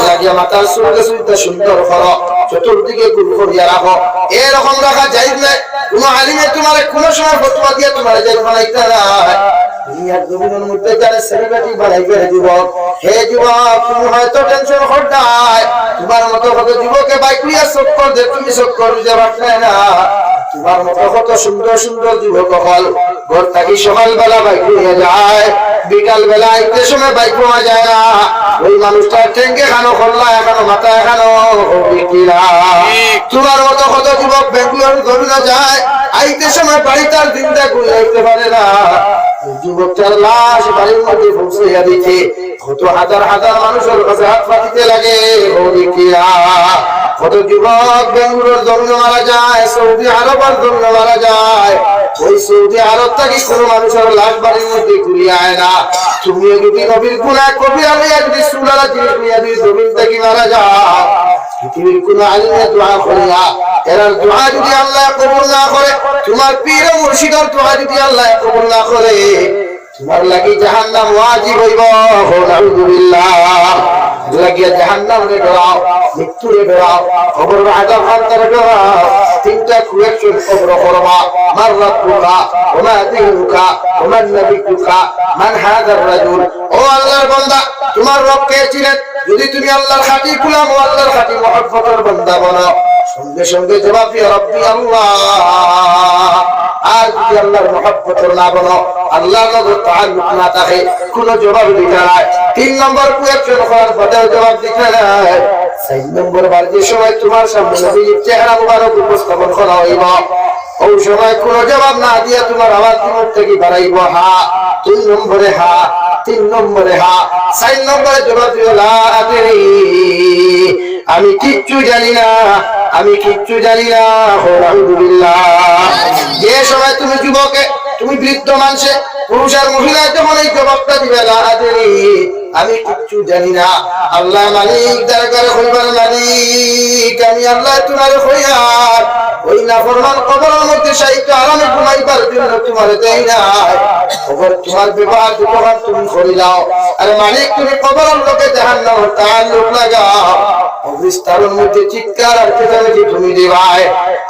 লাগিয়া মাথার চুলতে চুলতে সুন্দর করো, চতুর্দিকে গুল করিয়া রাখো। এরকম রাখা যাইজ না, কোন আলিমে তোমার কোন সময় ফতোয়া দিয়ে তোমার যাই বানাইতে না। দুনিয়ার জমিনের মধ্যে যারা সেলিব্রিটি বানাইবে যুবক, হে যুবক, তুমি হয়তো টেনশন করতাই, তোমার মতো কত যুবকে বাইক নিয়ে চক্কর দে, তুমি চক্কর দিতে পারলে না। তোমার মতো কত সুন্দর সুন্দর যুবক হল ঘর থাকি সকালবেলা বাইক নিয়ে যায়, বিকাল বেলা একটু সময় বাইক পাওয়া যায় না। ওই মানুষটা ট্যাঙ্কে খানো করলা, এখানো মাথা এখানো বিক্রিরা। তোমার মতো কত যুবক বেঙ্গুলোর ঘুরে যায়, আইতে সময় বাড়িতে আর দিনটা ঘুরে আইতে পারে না। যুবকটার লাশ বাড়ির মধ্যে পৌঁছাইয়া দিতে কত হাজার হাজার মানুষের কাছে হাত পাতিতে লাগে। কত যুবক বেঙ্গুলোর জন্য মারা যায়, সৌদি আরবের জন্য মারা যায়। ওই সৌদি আরব থেকে কোন মানুষের লাশ বাড়ির মধ্যে ঘুরিয়ে আয় না। তুমি যদি নবীর গুনাহ কবিরা লইয়া যদি সুলালা জিনিস লইয়া যদি জমিন থেকে মারা যাও, পৃথিবীর কোন আলিমে দোয়া করিয়া এর দোয়া যদি আল্লাহ কবুল না করে, তোমার পীর মুর্শিদের দোয়া যদি আল্লাহ কবুল না করে, তোমার লাগি জাহান্নাম ওয়াজিব হইব। নাউযুবিল্লাহ। লাগিয়া জাহান্নামে ডরাও, মৃত্যুরে ডরাও, কবর আযাব আন্তরে ডরাও। তিনটা কুয়েকশন কবর করবা, মান রাব্বুকা ওয়া মা দীনুকা ওয়া মান নাবিয়ুকা মান হাযার রাজুল। ও আল্লাহর বান্দা, তোমার রব কে ছিলেন? যদি তুমি আল্লাহর খাঁটি গোলাম ও আল্লাহর খাঁটি মুহাব্বতের বান্দা বনো, সঙ্গে সঙ্গে জবাব দিয়ে রব্বি আল্লাহ। আর যদি আল্লাহর মহব্বত না বলো, আল্লাহর নজর তাআল্লুক না থাকে, কোনো জবাব দিতে নাই। 3 নম্বর কোয়েশ্চন করার পরেও জবাব দিতে নাই। 4 নম্বর বার যে সময় তোমার সামনে নবীর চেহারা মুবারক উপস্থাপন করা হইব, ওই সময় কোনো জবাব না দিয়ে তোমার আওয়াজ মুখ থেকে বাড়াইব হা। 2 নম্বরে হা, 3 নম্বরে হা, 4 নম্বরে জবাব দিও লা আদরি, আমি কিচ্ছু জানি না, আমি কিচ্ছু জানি না। আলহামদুলিল্লাহ। যে সময় তুমি যুবকে, তুমি বৃদ্ধ মানুষে, পুরুষ আর মহিলা যখন এই জবাবটা দিবে লা আদরি, আমি কিচ্ছু জানি না, আল্লাহ মালিক দরকার হইবার মালিক আমি আল্লাহ তোমার হইয়ার ওই নাফরমান কবরের মধ্যে সাহিত্য আরামে ঘুমাইবার জন্য তোমার দেই না। কবর তোমার ব্যবহার ব্যবহার তুমি করে যাও, আর মালিক তুমি কবরের লোকে জাহান্নামে তাআল্লুক লাগাও। অবস্থার মধ্যে চিৎকার আর চেঁচামেচি তুমি দিবাই।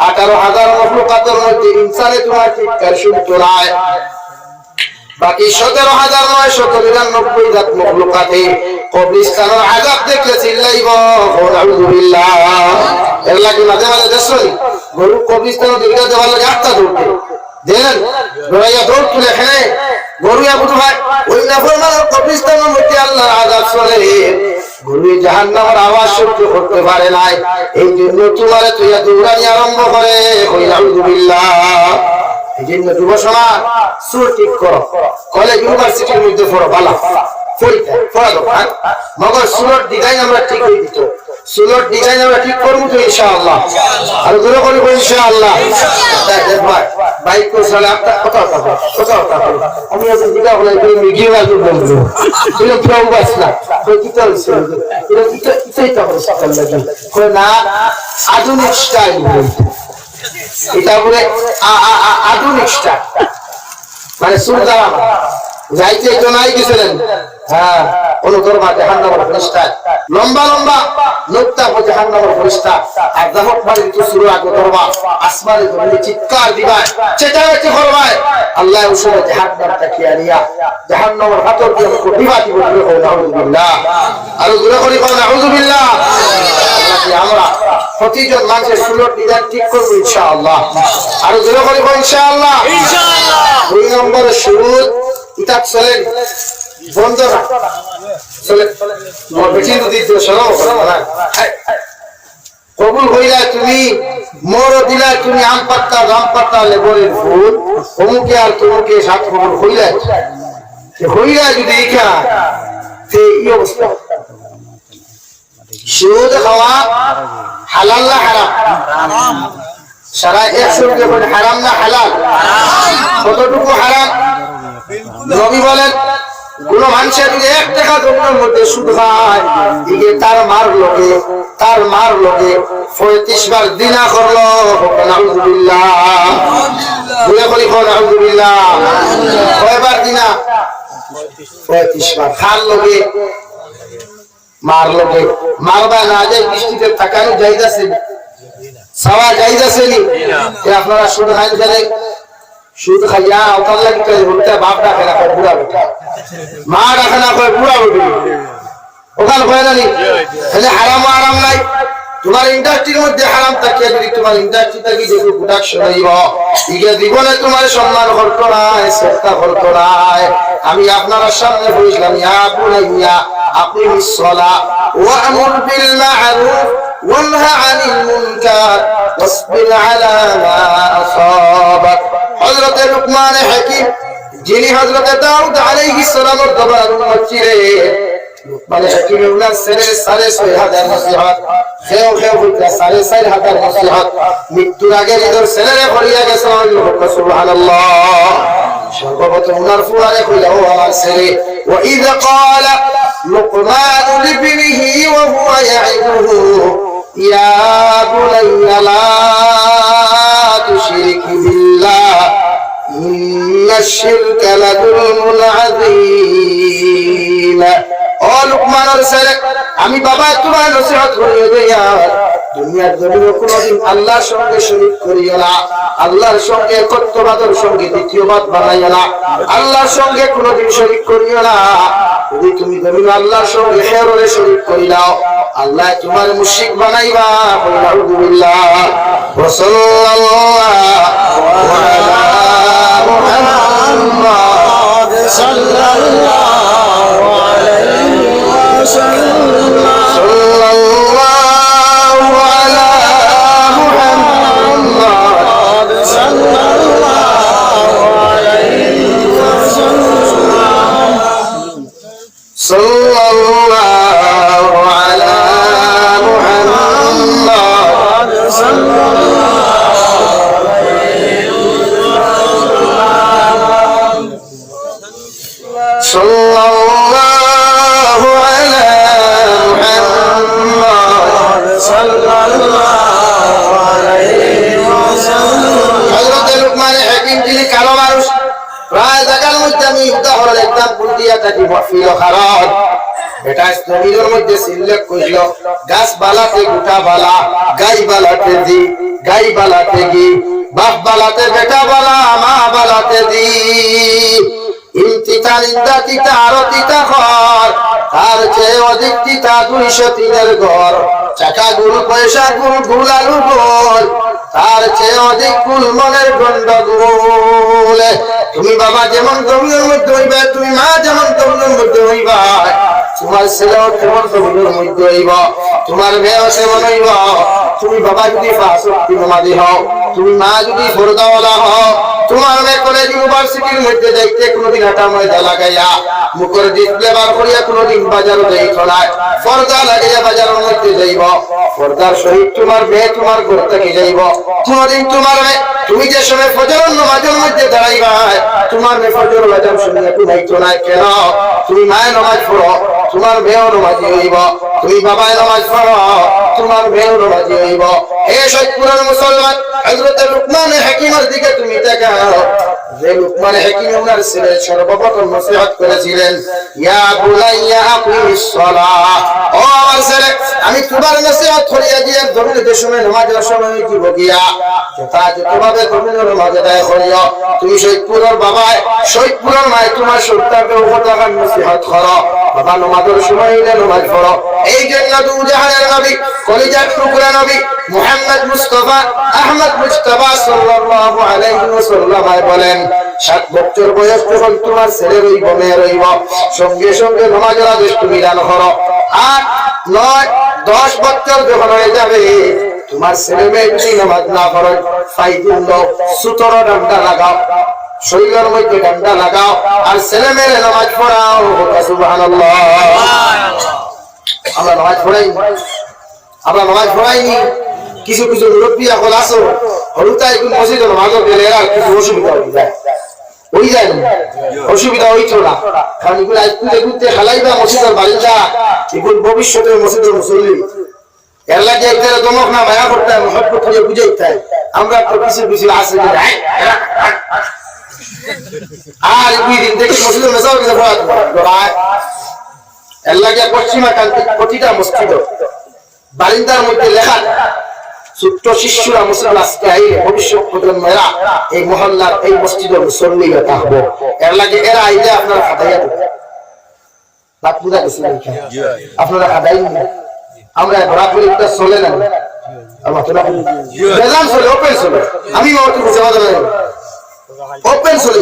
18,000 মখলুকাতের মধ্যে ইনসানে তোমার চিৎকার শুনতো না, বাকি 17,999 জাত মখলুকাতে কবরস্থানের আযাব দেখলে চিল্লাইব আউযুবিল্লাহ। এর লাগি মাঝে মাঝে দেখছনি গরু কবরস্থানে দিকে যাওয়ার লাগে আটটা দৌড়তে দেন, দৌড়াইয়া দৌড় তুলে এখানে গরুয়া বুঝু ভাই ওই নাফরমানের কবরস্থানের মধ্যে আল্লাহর আযাব চলে, গরু জাহান্নামের আওয়াজ সহ্য করতে পারে নাই। এই জন্য তোমারে তুইয়া দৌড়ানি আরম্ভ করে আউযুবিল্লাহ। এই জন্য যুব সমাজ সুর ঠিক করো, কলেজ ইউনিভার্সিটির মধ্যে পড়ো, ভালো পড়া দরকার, মগর সুরট ডিজাইন আমরা ঠিক হয়ে দিত, সুরট ডিজাইন আমরা ঠিক করবো তো ইনশাআল্লাহ, আর দূরে করবো ইনশাআল্লাহ। বাইক করে চলে আপনার কথা আমি দিকা বলে গিয়ে বলবো কেউ বাস না না আধুনিক স্টাইল, এটা বলে আধুনিক স্টাইল, মানে সুরদার যাইতে তো নাই গেছিলেন। হ্যাঁ, অনুকরবা জাহান্নামের ফেরেশতা, লম্বা লম্বা নোকতা ও জাহান্নামের ফেরেশতা, আর যখন মানে তো শুরু আগে করবা আসমানে ধরে চিৎকার দিবা, চেঁচামেচি করবা, আল্লাহ উসুরে জাহান্নামটা কি আনিয়া জাহান্নামের হাতর দিয়ে কোটিবাতি বলবে আউযুবিল্লাহ, আর দূরে করি আউযুবিল্লাহ। আমরা প্রতিজন মানুষের সুরত ডিজাইন ঠিক করবো ইনশাআল্লাহ, আর দূরে করি ইনশাআল্লাহ। 2 নম্বরে সুরত কিতাব চলেন বন্ধ না চলে কবুল হইলা তুমি মোর দিলা তুমি আম পাত্তা রাম পাত্তা লেবরের ফুল অমুকে আর তোমাকে সাত কবুল হইলা যদি ইখা এই অবস্থা। সুদ খাওয়া হালাল না হারাম? সারা 100 যখন হারাম না হালাল? কতটুকু হারাম? নবী বলেন কোন মানুষের যদি 1 টাকা জমির মধ্যে সুদ খায়, দিকে তার মার লোকে 35 বার দিনা করলো আলহামদুলিল্লাহ, আলহামদুলিল্লাহ। কয়বার দিনা? 35 বার। খার লোকে মার লোকে মারবা না যায়, বৃষ্টিতে তাকানো যাইতাছে সাওয়া যাইতাছে নি? আপনারা সুদ খাইন ফেলে, সুদ খাইয়া ওটার লাগি বলতে বাপ ডাকে না কয় বুড়া বেটা, মা ডাকে না কয় বুড়া বেটি, ওখানে কয় জানি হারাম আরাম নাই। তোমার ইন্ডাস্ট্রির মধ্যে হারাম থাকিয়া যদি তোমার ইন্ডাস্ট্রি থাকি যে প্রোডাকশন হইব, ইগে জীবনে তোমার সম্মান করতো নাই, শ্রদ্ধা করতো নাই। আমি আপনার সামনে বলছিলাম ইয়া বুনাইয়া আকিমিস সালাহ ওয়া আমুর বিল মা'রুফ ওয়ানহা আনিল মুনকার ওয়াসবির আলা মা আসাবাক। হযরত লুকমান হাকিম, যিনি হযরত দাউদ আলাইহিস সালামের দরবারে উম্মত ছিলেন, মানে হাকিমের উনার ছেলের 6,500 নসিহত খেও হইতা 4,500 নসিহত মৃত্যুর আগে নিজের ছেলেরে করিয়া গেছে সুবহানাল্লাহ। সর্বপ্রথম উনার ফুয়ারে কইলা ও আমার ছেলে, ওয়া ইয ক্বালা লুকমান লিবনিহি ওয়া হুয়া ইয়াইদুহু ইয়া বুনাইয়া লা তুশরিক বিল্লাহ ইন্নাশ শিরকা লাযুলমুন আযীম। ও ও লুকমানের ছেলে আমি বাবা তোমার নসিহত করিয়ে দেই দুনিয়ার জমিনে কোনোদিন আল্লাহর সঙ্গে শরীক করিও না আল্লাহর সঙ্গে একত্ববাদের সঙ্গে দ্বিতীয়বাদ বানাইও না আল্লাহর সঙ্গে কোনোদিন শরীক করিও না যদি তুমি জমিনে আল্লাহর সঙ্গে খেররে শরীক করি দাও আল্লাহ তোমার মুশরিক বানাইবা আলহামদুলিল্লাহ ওয়া সাল্লাল্লাহু আলা মুহাম্মাদ সাল্লাল্লাহু আলাইহি ওয়াসাল্লাম গাছ বালাতে গোটা বালা গাই বালাতে দি গাই বালাতে গি বাপ বালাতে বেটা বালা মা বালাতে দি তিতা নিন্দা তিতা আরো তিতা ঘর তার চেয়ে অধিক তিতা 203-এর ঘর চাকা গুল পয়সা গুল গুল আলু গোল তার চেয়ে অধিক কুল মনের গন্ডগোল তুমি বাবা যেমন জমিনের মধ্যে হইবা তুমি মা যেমন জমিনের মধ্যে হইবা তোমার ছেলেও তেমন জমিনের মধ্যে হইব তোমার মেয়েও সেমন হইব তুমি বাবা যদি ফাসক্তি নামাজি হও তুমি মা যদি ফরদাওয়ালা হও তোমার মেয়ে কলেজ ইউনিভার্সিটির মধ্যে যাইতে কোনোদিন হাঁটা ময়দা লাগাইয়া মুখের ডিসপ্লে বার করিয়া কোনোদিন বাজারও যাইত না পর্দা লাগাইয়া বাজারের মধ্যে যাইব পর্দার সহিত তোমার মেয়ে তোমার ঘর থেকে যাইব কোনোদিন তোমার মেয়ে তুমি যে সময় ফজরের নামাজের মধ্যে দাঁড়াইবা তোমার মেয়ে ফজর আজান শুনে ঘুমাইতো না কেন তুমি মায়ের নামাজ পড়ো তোমার মেয়েও নামাজি হইব তুমি বাবায় নামাজ পড়ো তোমার মেয়েও নামাজি হইব হে সত্যপুরের মুসলমান হযরত লুকমান হাকিমের দিকে তুমি তাকাও যে লুকমান হাকিম ওনার ছেলে সর্বপ্রথম নসিহত করেছিলেন ইয়া বুলাইয়া আকিমিস সালাহ ও আমার ছেলে আমি তোমার নসিহত করিয়া দিয়ে জমিনের সময় নামাজের সময় কি বকিয়া যথাযথভাবে জমিনের নামাজ আদায় করিও তুমি সত্যপুরের বাবায় সত্যপুরের মায় তোমার সন্তানকে উপদেশ নসিহত করো বাবা নামাজের সময় হইলে নামাজ পড়ো এই জন্য দুজাহানের নবী কলিজার টুকরা নবী মুহাম্মদ মুস্তাফা আহমদ মুস্তাফা সাল্লাল্লাহু আলাইহি ওয়াসাল্লাম বলেন 7 বছর বয়স যখন তোমার ছেলে রইব মেয়ে রইব সঙ্গে সঙ্গে নামাজের আদেশ তুমি দান করো 8 9 10 বছর যখন হয়ে যাবে তোমার ছেলে মেয়ে যদি নামাজ না পড়ে ফাইদিন দাও 17 ডান্ডা লাগাও শরীরের মধ্যে ডান্ডা লাগাও আর ছেলে মেয়ে নামাজ পড়াও সুবহানাল্লাহ আমরা নামাজ পড়াইনি কিছু কিছু মুরব্বী এখন আসো হলুতাই কোন মসজিদে নামাজ গেলে আর কিছু অসুবিধা হয়ে যায় অসুবিধা হইতো না কারণ এগুলো আইকুলে ঘুরতে খেলাইবা মসজিদের বারিন্দা এগুলো ভবিষ্যতের মসজিদের মুসল্লি এর লাগে একবারে দমক না মায়া করতে হয় মহব্বত করে বুঝাইতে আমরা তো কিছু কিছু আছে আর দুই দিন থেকে মসজিদের মেসাও কিছু এর লাগে পশ্চিমা কান্তিক প্রতিটা মসজিদ বারিন্দার মধ্যে লেখা ছোট্ট শিশুরা মুসলমান আজকে আইলে ভবিষ্যৎ প্রজন্মেরা এই মহল্লার এই মসজিদের মুসল্লি থাকবো এর লাগে এরা আইলে আপনারা খাতাইয়া দেবেন আপনারা খাতাই আমরা বরাবর একটা চলে না আমি ওপেন চলে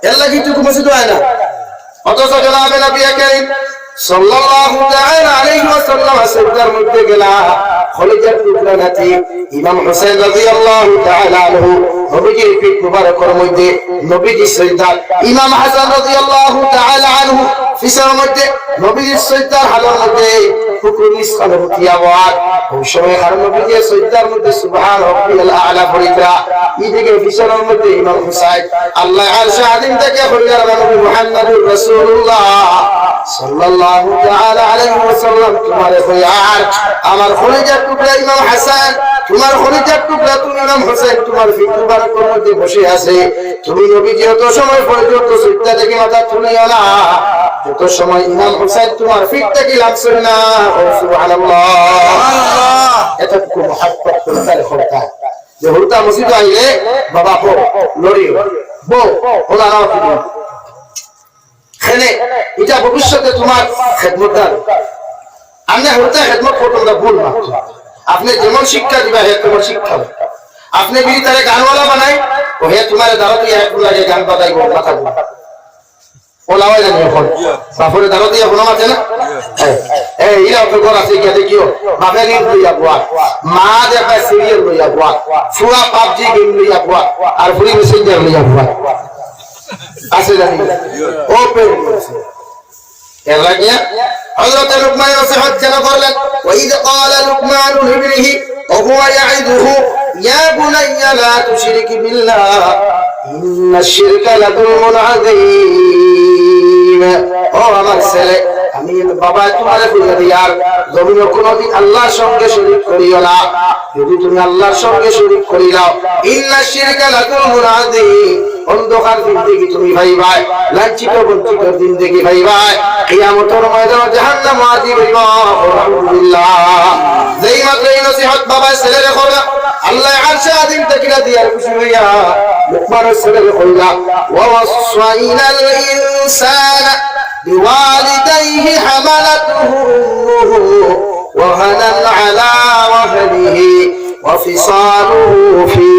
এর লাগে একটু মসজিদ হয় না অথচ জনাবে নবী করিম সাল্লাল্লাহু তাআলা আলাইহি ওয়াসাল্লাম সিজদার মধ্যে গেলা খলিজার টুকরা নাতি ইমাম হোসেন রাদিয়াল্লাহু তাআলা আনহু নবীজির পিঠ মুবারকের মধ্যে নবীজি সিজদা ইমাম হাসান রাদিয়াল্লাহু তাআলা আনহু ফিসার মধ্যে নবীজির সিজদার হালের মধ্যে হুকুম ইসলাম তিয়াওয়াত ওই সময় আর নবীজি সিজদার মধ্যে সুবহান রাব্বিয়াল আ'লা পড়িতা এদিকে ফিসারের মধ্যে ইমাম হুসাইন আল্লাহ আরশে আযীম থেকে হইয়ার নবী মুহাম্মদুর রাসূলুল্লাহ সাল্লাল্লাহু তাআলা আলাইহি ওয়াসাল্লাম তোমারে কইয়ার আমার খলিজার টুকরা ইমাম হাসান তোমার খলিজার টুকরা তুমি ইমাম হোসেন তোমার ফিট মুবারকের মধ্যে বসে আছে, তুমি নবীজি যত সময় পর্যন্ত সিজদা থেকে মাথা তুলিও না, যত সময় ইমাম হোসেন তোমার ফিট থেকে লাগছে না। সুবহানাল্লাহ, এতটুকু মহব্বত করতে হতা যে হতা মসজিদ আইলে বাবা বো লড়ি বো ওলা নাও তুমি খেলে এটা ভবিষ্যতে তোমার খেদমতদার। আমি হতে খেদমত করতে ভুল না, আপনি যেমন শিক্ষা দিবা হে তোমার শিক্ষা, আপনি বিড়ি তারে গানওয়ালা বানাই ও হে তোমার দাওয়াত দিয়ে এক লাগে গান বাজাইব মাথা গুলো ওলাওয়াই জানি এখন বাপরে দাওয়াত দিয়ে কোনো মাথে না। এই ইরা তো ঘর আছে গিয়ে দেখিও বাপের ঈদ লইয়া বুয়া, মা দেখা সিরিয়াল লইয়া বুয়া, ফুয়া পাবজি গেম লইয়া বুয়া, আর ফুরি মেসেঞ্জার লইয়া বুয়া আছে জানি ও পের এর লাগিয়া হযরত লুকমান নসিহত কেন করলেন? ওয়াইদ ক্বালা লুকমান লিবনিহি ওয়া হুয়া ইয়াইদুহু ইয়া বুনাইয়া লা তুশরিক বিল্লাহ ইন্নাশ শিরকা লাযুলমুন আযীম। ও আমার ছেলে, আমি বাবা তোমারে বলে দিই আর জমিনে কোনদিন আল্লাহর সঙ্গে শরীক করিও না। যদি তুমি আল্লাহর সঙ্গে শরীক করিলাও ইন্নাশ শিরকা লাযুলমুন আযীম, অন্ধকার জিন্দেগি তুমি ভাইবাই, লাঞ্ছিত বঞ্চিত জিন্দেগি ভাইবাই, কিয়ামতের ময়দানে জাহান্নাম আযীব হইব। আলহামদুলিল্লাহ, যেই মাত্র এই নসিহত বাবা ছেলেরে করবে আল্লাহ আরশে আযীম থেকে দিয়ার খুশি হইয়া লুকমানের ছেলেরে কইলা ওয়া ওয়াসাইনাল ইনসানা বিওয়ালিদাইহি হামালাতুহু উম্মুহু ওয়াহানান আলা ওয়াহনিহি ওয়া ফিসালুহু ফি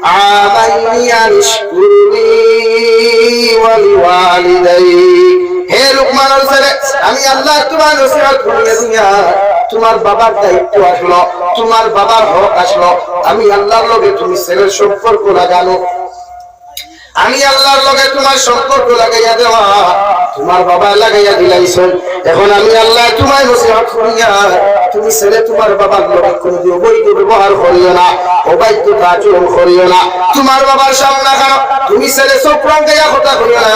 আমাইনি আনিশকুরনি ওয়া লিওয়ালিদাইহি। হে লুকমানের ছেলে, আমি আল্লাহ তোমার নসিহত করিয়ে দিয়া তোমার বাবার দায়িত্ব আসলো, তোমার বাবার হক আসলো, আমি আল্লাহর লগে তুমি ছেলের সম্পর্ক লাগানো, আমি আল্লাহর লগে তোমার সম্পর্ক লাগাইয়া দেওয়া, তোমার বাবা লাগাইয়া দিলাইছেন। এখন আমি আল্লাহ তোমার নসিহত করিয়া তুমি ছেলে তোমার বাবার লগে কোনদিন অবৈধ ব্যবহার করিও না, অবাধ্য আচরণ করিও না। তোমার বাবার সামনে খানো, তুমি ছেলে চোখ রাঙ্গাইয়া কথা করিও না।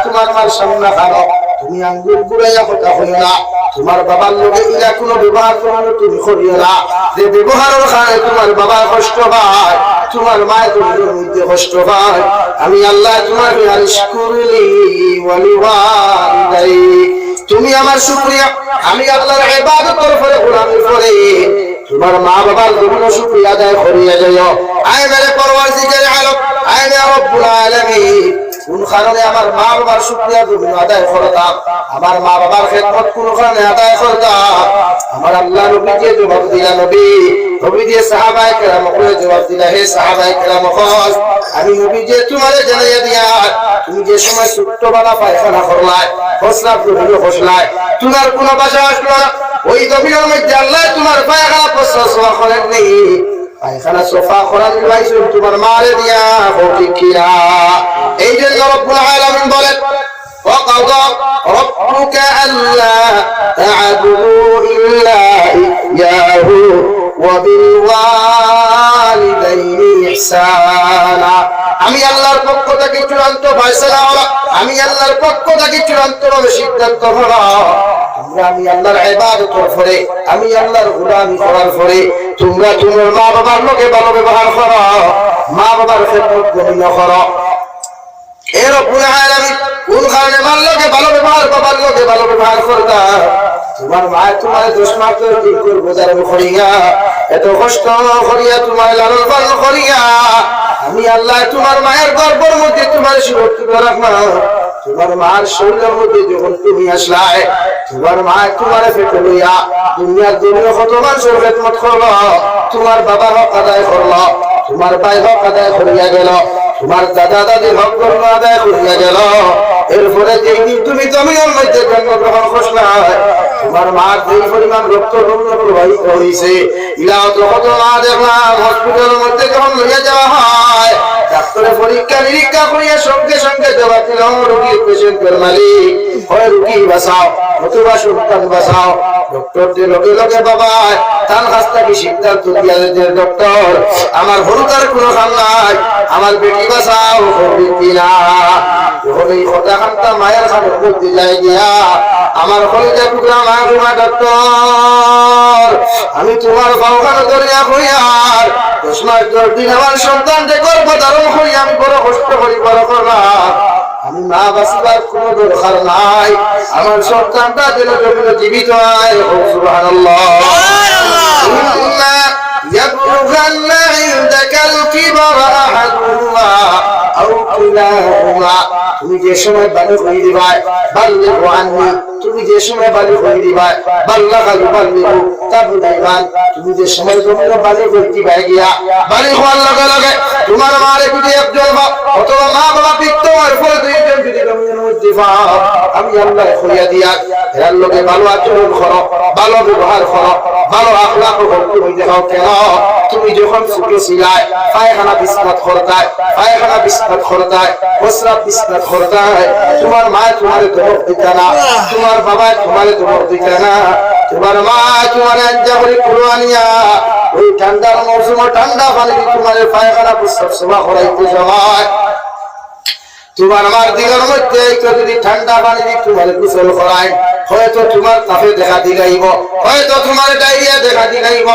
তোমার মার সামনে খানো, তুমি আঙ্গুল ঘুরাইয়া কথা করিও না। তোমার বাবার লগে ইলা কোনো ব্যবহার করানো তুমি করিও না, যে ব্যবহারের কারণে তোমার বাবা কষ্ট পায়, তোমার মায়ের তোমার মধ্যে কষ্ট পায়। আমি আল্লাহ তোমার আনিশকুরনি ওয়া লিওয়ালিদাইহি, তুমি আমার শুকরিয়া, আমি আল্লাহর ইবাদতের পরে গোলামি করে তোমার মা বাবার জন্য শুকরিয়া আদায় করিয়া যাও। আয় মেরে পরওয়ারদিগার আলম, আয় মেরে রব্বুল আলামিন, কোন কারণে আমার মা বাবার শুকরিয়া তুমি আদায় করতাম, আমার মা বাবার খেদমত কোন কারণে আদায় করতাম। আমার আল্লাহ নবী যে জবাব দিলা, নবী দিয়ে সাহাবায়ে কেরাম করে জবাব দিলা, হে সাহাবায়ে কেরাম, আমি নবী যে তোমারে জানাইয়া দিয়া তুমি যে সময় ছোট্টবেলা পায়খানা করলাই, ফসলা করে ফসলাই, তোমার কোন বাসা আসলো না, ওই জমিনের মধ্যে আল্লাহ তোমার পায়খানা ফসলা সোয়া করেননি, পায়খানা সোফা করার লাইছে তোমার মারে দিয়া হোক কিনা। এই জন্য রব্বুল আলামিন বলেন وقضى ربك ألا تعبدوا إلا إياه وبالوالدين إحسانا। আমি আল্লাহর পক্ষ থেকে চূড়ান্ত ফয়সালা হলো, আমি আল্লাহর পক্ষ থেকে চূড়ান্ত সিদ্ধান্ত হলো, তোমরা আমি আল্লাহর ইবাদত করে, আমি আল্লাহর গোলামি করার পরে তোমরা তোমার মা বাবার লোকে ভালো ব্যবহার করো, মা বাবার খেদমত করো। এ রব্বুল আলামিন কোন কারণে মার লোকে ভালো ব্যবহার, বাবার লোকে ভালো ব্যবহার করতা, তোমার মা তোমার দোষ মাত্র দিন করবো যারা করিয়া, এত কষ্ট করিয়া তোমার লালন পালন করিয়া আমি আল্লাহ তোমার মায়ের গর্ভের মধ্যে তোমার সুরক্ষিত রাখলাম। তোমার মার শরীরের মধ্যে যখন তুমি আসলাই, তোমার মা তোমার ফেটে লইয়া দুনিয়ার দুনিয়া কত মানুষের খেদমত করলো, তোমার বাবা হক আদায় করলো, তোমার ভাই হক আদায় করিয়া গেল, তোমার দাদা দাদির হক কর্ম আদায় করিয়া গেল। এরপরে যেদিন তুমি জমিনের মধ্যে জন্মগ্রহণ করলাই, তোমার মার যেই পরিমাণ রক্ত প্রবাহিত হয়েছে, ইলাও তো কত মা দেখলাম হসপিটালের মধ্যে যখন লইয়া যাওয়া হয়, ডাক্তারে পরীক্ষা নিরীক্ষা করিয়া সঙ্গে সঙ্গে জবাব দিল, রোগীর পেশেন্টের মালিক হয় রোগী বাঁচাও অথবা সন্তান বাঁচাও। ডক্টর যে লগে লগে বাবা তার কাছ থেকে সিদ্ধান্ত দিয়া যে ডক্টর আমার হরুতার কোনো কাম নাই, আমার বেটি বাঁচাও করবি কিনা। যখন এই কথা খানটা মায়ের খানের মধ্যে যাই গিয়া আমার কলিজা টুকরা মা ডক্টর বছর আমি তোমার বাউখানো দরিয়া হইয়ার 10 মাস 10 দিন আমার সন্তানকে গর্ভধারণ হইয়া আমি বড় কষ্ট করি বড় করলাম আমি মা বাঁচিবার কোনো দরকার নাই আমার সন্তানটা যেন জীবিত হয় সুবহানাল্লাহ يبلغن عندك الكبر أحدهما أو كلاهما তুমি যে সময় বালক হয়ে দিবা বাল্লিগু আন্নি তুমি যে সময় বালক হয়ে দিবা বাল্লাগাল বাল্লিগু তাবলিগান তুমি যে সময় তোমরা বালক হয়ে দিবা গিয়া বালক হওয়ার লগে লগে তোমার মারে যদি একজন অথবা মা বাবা পিত্ত আর পরে দুইজন যদি জমিনের মধ্যে পাও আমি আল্লাহ খুলিয়া দিয়া এর লগে ভালো আচরণ করো ভালো ব্যবহার করো ভালো আখলাক হয়ে যাও কেন তুমি যখন ছোট ছিলাই পায়খানা বিসনাত করতাই পায়খানা বিসনাত করতাই প্রস্রাব বিসনাত করতাই তোমার মা তোমারে ধমক দিত না তোমার বাবা তোমারে ধমক দিত না তোমার মা তোমারে আঞ্জা করে কুরবানিয়া ওই ঠান্ডার মৌসুমে ঠান্ডা পানি তোমারে পায়খানা প্রস্রাব সেবা করাইতে যায় তোমার আমার দিলের মধ্যে যদি ঠান্ডা পানি তোমার গোসল করায় হয়তো তোমার তাপে দেখা দিলাইব হয়তো তোমার ডায়রিয়া দেখা দিলাইব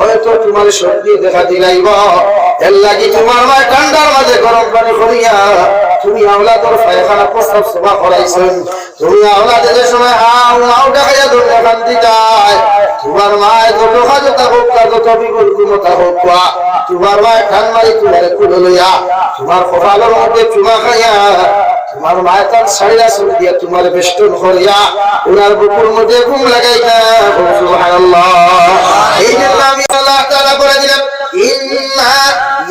হয়তো তোমার সর্দি দেখা দিলাইব এর লাগি তোমার মা ঠান্ডার মাঝে গরম পানি করিয়া তুমি আওলাদর পায়খানা প্রস্রাব সেবা করাইছেন তুমি আওলাদের সময় হাও মাও দেখাইয়া ধরে কান্দি যায় তোমার মায়ের যত কাজতা হোক যত বিপদ কুমতা হোক তোমার মায়ের ঠান মারি তোমার কুলে লইয়া তোমার কপালের মধ্যে চুমা খাইয়া তোমার মায়ের তার শাড়িরা চুল দিয়া তোমার বেষ্টন করিয়া ওনার বুকুর মধ্যে ঘুম লাগাইয়া সুবহানাল্লাহ এই জন্য আমি আল্লাহ তাআলা বলে দিলাম ইন্না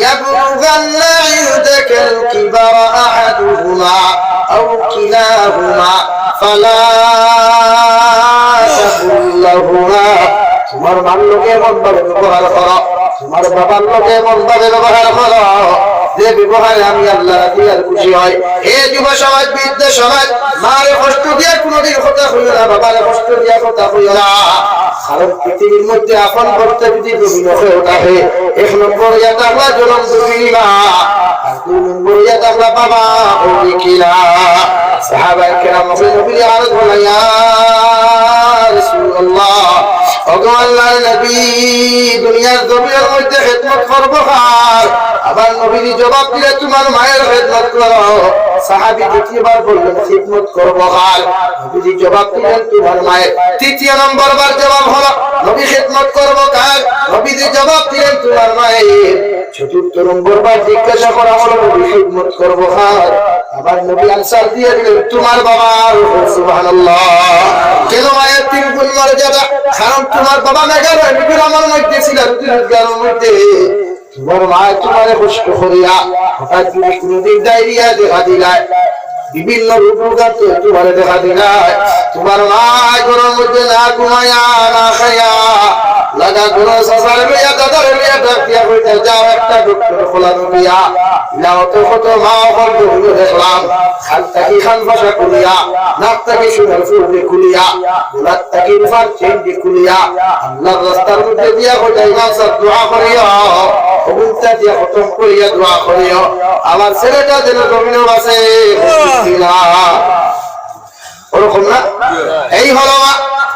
ইয়াবলুগান্না ইনদাকাল কিবারা আহাদুহুমা আও কিলাহুমা ফালা তাকুল্লাহুমা তোমার মার লোকে এমন ভাবে ব্যবহার করো তোমার বাবার লোকে এমন ভাবে ব্যবহার করো যে ব্যবহারে আমি আল্লাহ রাজি আর খুশি হয় হে যুব সমাজ বৃদ্ধ সমাজ মারে কষ্ট দিয়া কোনোদিন কথা হইও না বাবারে কষ্ট দিয়া কথা হইও না কারণ পৃথিবীর মধ্যে আপন করতে যদি জমিন হয়ে ওঠাবে 1 নম্বর ইয়া তাহলে জনম দুনিয়া আর 2 নম্বর ইয়া তাহলে বাবা ওই কিলা সাহাবায়ে কেরাম নবীর আরজ বলাইয়া রাসূলুল্লাহ ওগো আল্লাহর নবী দুনিয়ার জমিনের মধ্যে খিদমত করব কার আবার নবীজি জবাব দিলে তোমার মায়ের খিদমত করো সাহাবী দ্বিতীয়বার বললেন খিদমত করব কার নবীজি জবাব দিলেন তোমার মায়ের তৃতীয় নম্বর বার জবাব হলো নবী খিদমত করব কার নবীজি জবাব দিলেন তোমার মায়ের চতুর্থ নম্বর বার জিজ্ঞাসা করা হলো নবী খিদমত করব কার আবার নবী আনসার দিয়ে দিলেন তোমার বাবার সুবহানাল্লাহ কেন মায়ের 3 গুণ মর্যাদা কারণ তোমার বাবা মেঘার আমার মধ্যে ছিল রুটির মধ্যে তোমার মা তোমারে কষ্ট করিয়া হঠাৎ যদি কোনদিন ডায়রিয়া দেখা দিলায় বিভিন্ন রোগাতে তোমারে দেখা দিলায় তোমার মা ঘরের মধ্যে না ঘুমায়া না খাইয়া লাগা ঘর সাসার লইয়া দাদার লইয়া ডাকিয়া কইতে যাও একটা ডক্টর খোলানো দিয়া লাও তো কত মা হল হলো দেখলাম খান তাকি খান ভাষা কুলিয়া নাক তাকি সুনার ফুলে কুলিয়া গোলাত তাকি রুফার চেন্ডি কুলিয়া আল্লাহর রাস্তার মধ্যে দিয়া কইতে ইমাম সাহেব দোয়া করিয়া কবুলতা দিয়া খতম করিয়া দোয়া করিয়া আমার ছেলেটা যেন জমিনে বাসে বিসমিল্লাহ ওরকম না এই হলো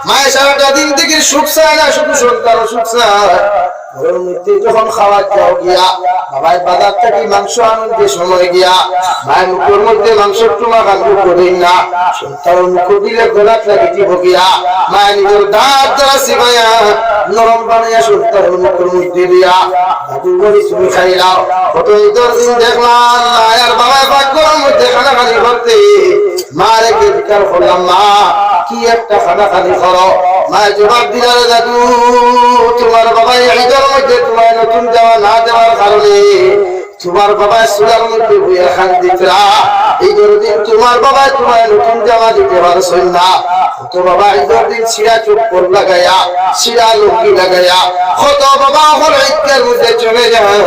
মায়ের সারাটা দিন থেকে সুখ চায় না শুধু সন্তান সুখ চায় ঘরের মধ্যে যখন খাওয়ার যাও গিয়া বাবাই বাজার থেকে মাংস আনতে সময় গিয়া মায়ের মুখের মধ্যে মাংসের টুমা কান্দু করেন না সন্তানের মুখ দিলে গোলাপ লাগে দিব গিয়া মায়ের নিজের দাঁত দ্বারা সিমাইয়া নরম বানাইয়া সন্তানের মুখের মধ্যে দিয়া দাদু বলি তুমি খাইলাও কত ঈদের দিন দেখলাম মায়ের বাবাই পাক ঘরের মধ্যে খানা খালি করতে মারে কে বিচার করলাম মা কি একটা খানা খালি করো মায়ের জবাব দিলার দাদু তোমার বাবাই ঈদের মধ্যে তোমার নতুন দেওয়া না দেওয়ার কারণে তোমার বাবা সুলার মধ্যে বইয়া খান দিতরা ঈদের দিন তোমার বাবা তোমার নতুন জামা দিতে পারছেন না কত বাবা ঈদের দিন ছিঁড়া চোপড় লাগাইয়া ছিঁড়া লুঙ্গি লাগাইয়া কত বাবা হল ঈদের মধ্যে চলে যায়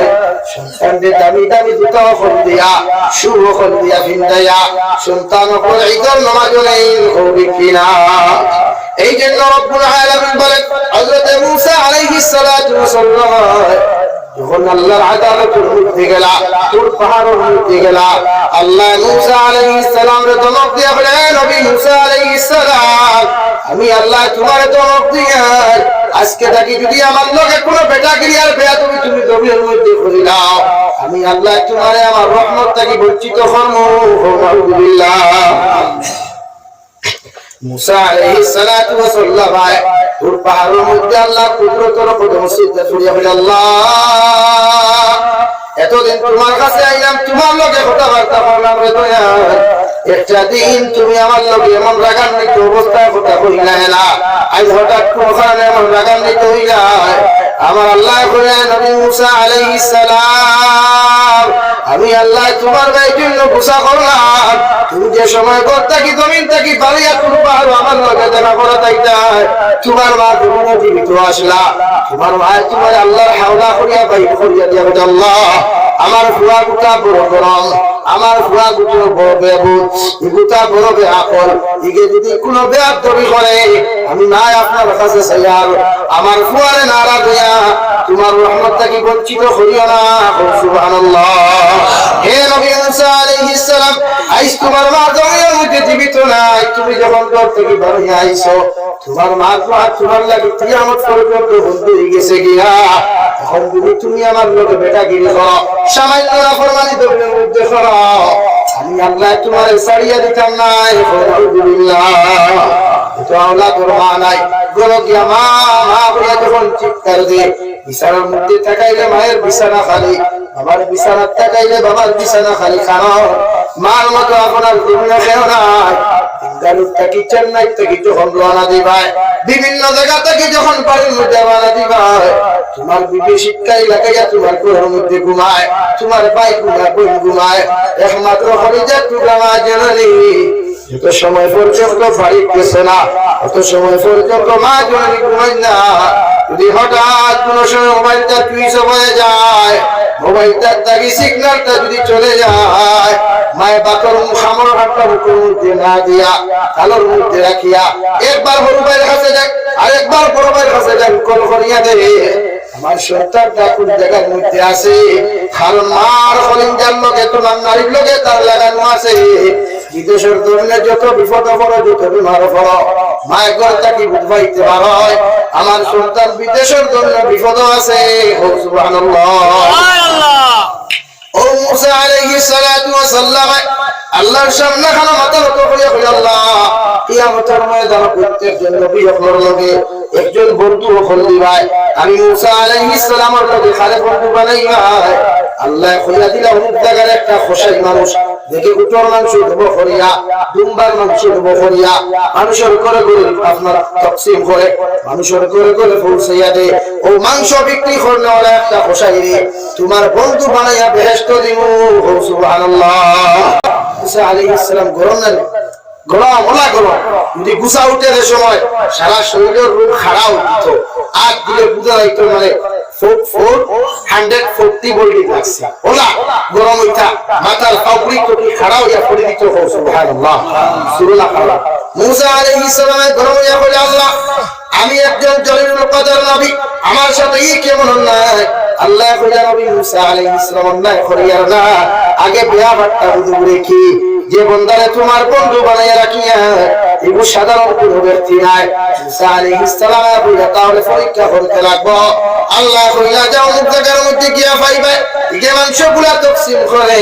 সন্তানদের দামি দামি জুতা খোল দিয়া শু খোল দিয়া ভিন্দাইয়া সন্তান খোল ঈদের নামাজও নেই হবে কিনা এই জন্য রব্বুল আলামিন বলেন হযরত মূসা আলাইহিস সালাতু ওয়াসসালাম যখন আল্লাহর আদালতের মধ্যে গেলা তুর পাহাড়ের মধ্যে গেলা আল্লাহ মূসা আলাইহিস সালামকে ধমক দিয়া বলে নবী মূসা আলাইহিস সালাম আমি আল্লাহ তোমারে ধমক দিয়া আজকে থাকি যদি আমার লগে কোনো বেটাগিরি আর বেয়াদবি তুমি জমির মধ্যে করে দাও, আমি আল্লাহ তোমারে আমার রহমত থেকে বঞ্চিত করব। আলহামদুলিল্লাহ। মুসা আলাইহিস সালাতু ওয়াস সালাম তোর পাহাড়ের মধ্যে আল্লাহ কুদরতের কদম সিজদা করিয়া বলে, আল্লাহ এতদিন তোমার কাছে আইলাম, তোমার লগে কথাবার্তা বললাম রে দয়াল, একটা দিন তুমি আমার লগে এমন রাগান্বিত অবস্থায় কথা কইলা না, আজ হঠাৎ কোন এমন রাগান্বিত হইলা। আমার আল্লাহ বলে, নবী মুসা আলাইহিস সালাম, আমি আল্লাহ তোমার ভাই জন্য গুসা করলাম, তুমি যে সময় করতা কি জমিন থেকে বাড়িয়া করবা আর আমার লগে দেখা করা তাইতাই, তোমার মা তুমি জীবিত আসলা, তোমার ভাই তোমার আল্লাহর হাওলা করিয়া বাইর করিয়া দিয়া বলে, আল্লাহ আমার ফুয়া গুটা বড় গরম, আমার ফুয়া গুটো বড় বেবুত, গুটা বড় বেআকল, ইগে যদি কোনো বেয়াদবি করে আমি নাই আপনার কাছে চাইয়ার, আমার ফুয়ারে নারাজ হইয়া তোমার রহমত থেকে বঞ্চিত হইও না। সুবহানাল্লাহ। হে নবী মুসা আলাইহিস সালাম, আইস তোমার মা জমির মধ্যে জীবিত নাই, তুমি যখন ঘর থেকে বের হয়ে আইছো তোমার মা তোমার লাগে কিয়ামত পর্যন্ত বন্ধ হয়ে গেছে গিয়া, এখন যদি তুমি আমার লগে বেটাগিরি করো, সামান্য নাফরমানি জমির মধ্যে করো, আমি আল্লাহ তোমার ছাড়িয়ে দিতাম না। আলহামদুলিল্লাহ। এটা আল্লাহ তোর মা নাই বলো কি মা মা বলে যখন চিৎকার দিয়ে বিছানার মধ্যে তাকাইলে মায়ের বিছানা খালি, বাবার বিছানা তাকাইলে বাবার বিছানা খালি, কারণ মার মতো আপনার দুনিয়া কেউ নাই। বেঙ্গালুর থেকে চেন্নাই থেকে যখন রওনা দিবাই, বিভিন্ন জায়গা থেকে যখন বাড়ির মধ্যে রওনা দিবাই, তোমার বিবি শিক্ষা এলাকায় তোমার ঘরের মধ্যে ঘুমায়, তোমার ভাই ঘুমায়, বোন ঘুমায়, একমাত্র হরিজা টুকরা মা জননী যত সময় পর্যন্ত বাড়ি গেছে না তত সময় পর্যন্ত মা জননী ঘুমায় না। যদি হঠাৎ কোন সময় মোবাইলটা সুইচ অফ হয়ে যায়, মোবাইলটার দাগি সিগন্যালটা যদি চলে যায়, মায়ের বাতর খামর হাতটা বুকের মধ্যে না দিয়া কালোর মধ্যে রাখিয়া একবার বড় ভাইয়ের কাছে যাক আর একবার বড় ভাইয়ের কাছে যাক কল করিয়া দে, আমার সন্তানটা কোন জায়গার মধ্যে আছে, কারণ মার কলিজার লোকে তোমার নারীর লোকে তার লাগানো আছে। বিদেশের ধরনের যত বিপদ পড়ো, যত বিমার পড়ো, মায়ের ঘর থেকে বুঝবাইতে পারো আমার সন্তান বিদেশের ধরনের বিপদ আছে। সুবহানাল্লাহ। ও মুসা আলাইহিস সালাতু ওয়াস সালাম আল্লাহর সামনে খানা মাথা নত করিয়া কই, আল্লাহ কিয়ামতের ময়দানে প্রত্যেকজন নবী হলোর লগে একজন বন্ধু হল দিবাই, আমি মুসা আলাইহিস সালামের লগে খালে বন্ধু বানাইবা। আল্লাহ কইয়া দিলা অমুক জায়গার একটা খোসাই মানুষ দেখে উটর মাংস দেব করিয়া, দুম্বার মাংস দেব করিয়া মানুষের করে করে আপনার তকসিম করে মানুষের করে করে পৌঁছাইয়া দে, ও মাংস বিক্রি করলে ওরা একটা খোসাই রে তোমার বন্ধু বানাইয়া বেহেশত দিব। সুবহানাল্লাহ। মুসা আলাইহিস সালাম গরম না গরম ওলা গরম, যদি গুছা উঠে সময় সারা শরীরের রূপ খাড়াও দিত, আর দিলে বুঝা যাইতো মানে 440 বলটি লাগছে, ওলা গরম হইতা মাথার পাউড়ি কোটি খাড়াও ইয়া পড়ে দিত। সুবহানাল্লাহ। সুরলা খাড়া মুসা আলাইহিস সালামের গরম হইয়া বলে, আল্লাহ আমি একজন জলিলুল কদর নবী, আমার সাথে ই কেমন অন্যায়। আল্লাহ কইয়া নবী মুসা আলাইহিস সালাম অন্যায় করিয়া না, আগে বিয়া বাট্টা বুঝু রেখি যে বন্দারে তোমার বন্ধু বানাইয়া রাখিয়া এগো সাধারণ কোন ব্যক্তি নাই। মুসা আলাইহিস সালাম বলে তাহলে পরীক্ষা করতে লাগবো। আল্লাহ কইলা যাও মুখ জায়গার মধ্যে গিয়া পাইবে ইগে মাংসগুলা তকসিম করে।